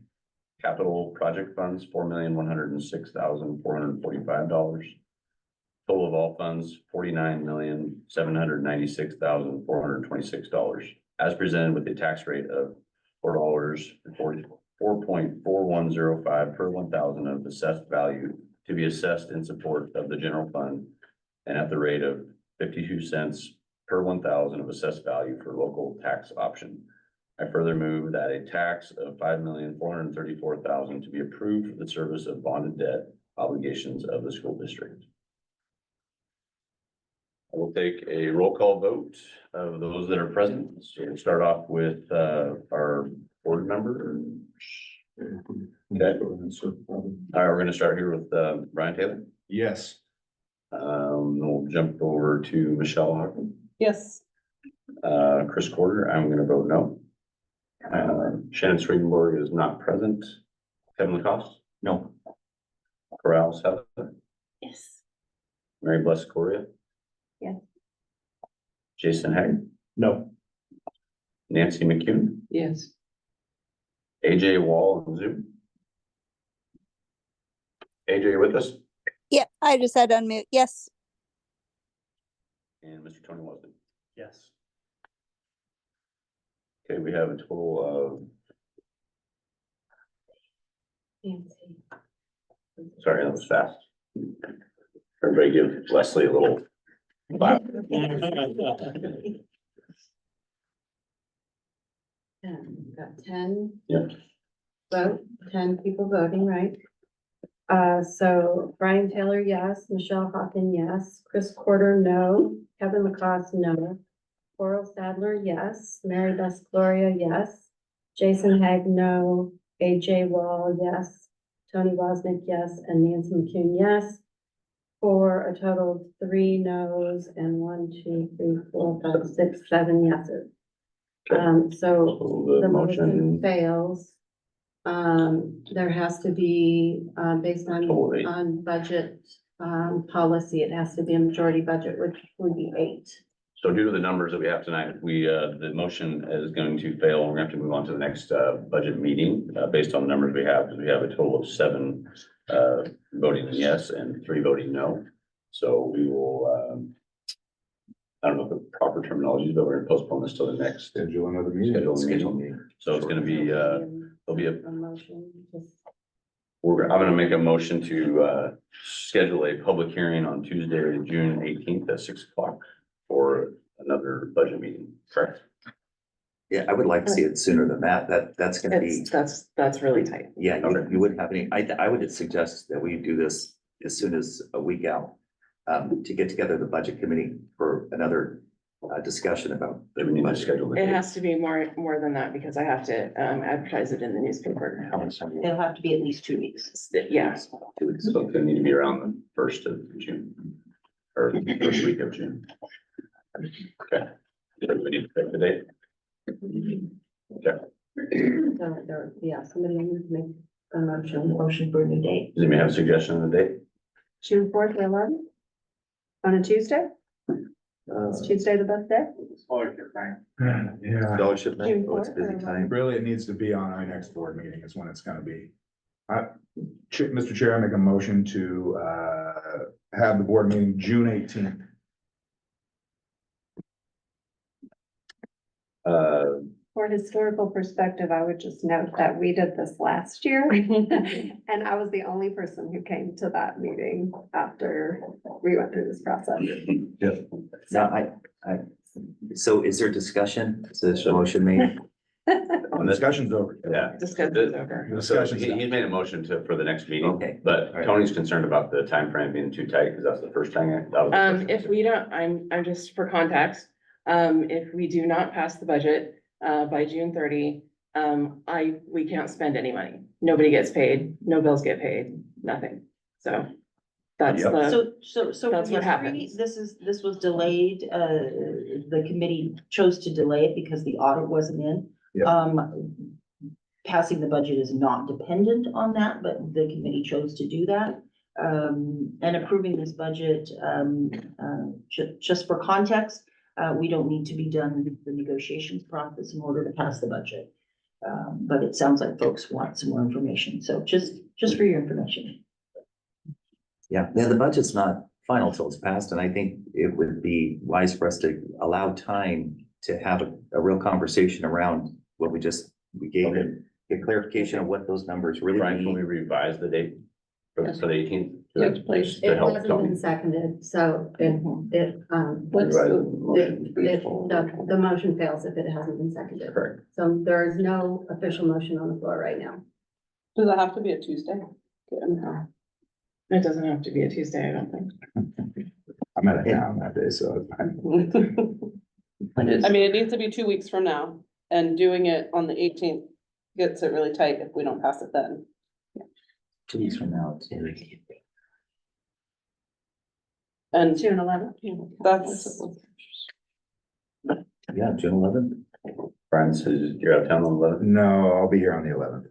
Capital project funds, $4,106,445. Total of all funds, $49,796,426, as presented with a tax rate of $4.4105 per 1,000 of assessed value to be assessed in support of the general fund, and at the rate of 52 cents per 1,000 of assessed value for local tax option. I further move that a tax of $5,434,000 to be approved for the service of bonded debt obligations of the school district. I will take a roll call vote of those that are present. So we'll start off with our board member. Okay. All right, we're gonna start here with Brian Taylor. Yes. We'll jump over to Michelle Hartman. Yes. Chris Porter, I'm gonna vote no. Shannon Swedenborg is not present. Kevin Lacoste, No. Corrales Heather, Yes. Mary Bless Correa. Yes. Jason Haig, No. Nancy McCune, Yes. AJ Wall on Zoom. AJ, you with us? Yeah, I just had unmute. Yes. And Mr. Tony Wasden. Yes. Okay, we have a total Nancy. of, sorry, that was fast. Everybody give Leslie a little clap. 10, got 10. Yep. Vote, 10 people voting, right? So Brian Taylor, yes. Michelle Hawken, yes. Chris Porter, no. Kevin Lacoste, no. Coral Sadler, yes. Mary Beth Gloria, yes. Jason Haig, no. AJ Wall, yes. Tony Wozniak, yes. And Nancy McCune, yes. For a total of 3 noes and 1, 2, 3, 4, 5, 6, 7 yeses. So So the motion fails. There has to be, based Total of 8. on budget, policy, it has to be a majority budget, which would be 8. So due to the numbers that we have tonight, the motion is going to fail. We're gonna have to move on to the next, budget meeting, based on the numbers we have, because we have a total of 7, voting yes and 3 voting no. So we will, I don't know the proper terminology, but we're gonna postpone this till the next Schedule another meeting. scheduled meeting. So it's gonna be, there'll be a, A motion, just, I'm gonna make a motion to, schedule a public hearing on Tuesday, June 18th at 6 o'clock for another budget meeting, correct? Yeah, I would like to see it sooner than that. That's gonna be, That's really tight. yeah, Okay. you wouldn't have any, I would suggest that we do this as soon as a week out. To get together the budget committee for another discussion about. Then we need to schedule the It date. has to be more than that because I have to advertise it in the newspaper. How much time? It'll have to be at least 2 weeks. Yeah, 2 weeks. So it's gonna need to be around the 1st of June. Or first week of June. Okay. Everybody pick the date? Okay. so there, yeah, somebody needs to make a motion. For a new date. Does anybody have a suggestion of the date? June 4th or 11th? On a Tuesday? Is Tuesday the best day? Yeah, Scholarship night, June oh, it's a busy 4th or time. really, it needs to be on our next board meeting is when it's gonna be. Mr. Chair, I make a motion to, have the board meeting June 18th. For historical perspective, I would just note that we did this last year. And I was the only person who came to that meeting after we went through this process. Now, so is there discussion? Is this motion made? On this, Discussion's over. yeah. discussion's over. So Discussion's he done. made a motion for the next meeting, Okay. but right. Tony's concerned about the time frame being too tight, because that's the first thing. That was the first thing I If said. we don't, I'm just for context, if we do not pass the budget, by June 30, we can't spend any money. Nobody gets paid, no bills get paid, nothing. So that's Yep. the, So That's what history, happens. this was delayed, the committee chose to delay it because the audit wasn't in. Yeah. Passing the budget is not dependent on that, but the committee chose to do that. And approving this budget, just for context, we don't need to be done with the negotiations process in order to pass the budget. But it sounds like folks want some more information, so just for your information. Yeah, the budget's not final till it's passed, and I think it would be wise for us to allow time to have a real conversation around what we gave Okay. it. Get clarification of what those numbers really Brian, can we mean. revise the date for the 18th? Yes, please. It hasn't been seconded, so it, What's the motion fails if it hasn't been seconded. Correct. So there is no official motion on the floor right now. Does it have to be a Tuesday? it doesn't have to be a Tuesday, I don't think. I'm out of town that day, so. I mean, it needs to be 2 weeks from now, and doing it on the eighteenth gets it really tight if we don't pass it then. 2 weeks from now. And June 11th. that's, Yeah, June 11th. Brian says you're out of town on the 11th. No, I'll be here on the 11th.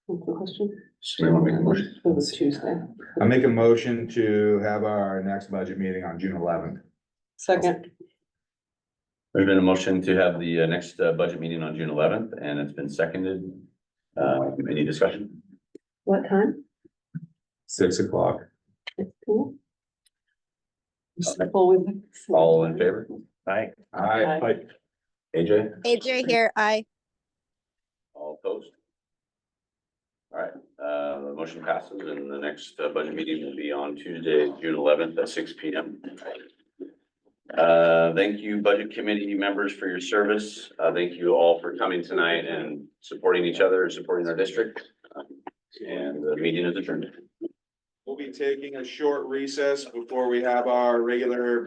what's the question? Somebody want to make a motion? It was Tuesday. I make a motion to have our next budget meeting on June 11th. Second, There's been a motion to have the next budget meeting on June 11th, and it's been seconded. Any discussion? What time? 6 o'clock. cool. Full week. All in favor? Aye. Aye. AJ? AJ here, aye. All opposed? All right, the motion passes and the next budget meeting will be on Tuesday, June 11th at 6 p.m. Thank you, Budget Committee members, for your service. Thank you all for coming tonight and supporting each other and supporting our district. And the meeting is adjourned. We'll be taking a short recess before we have our regular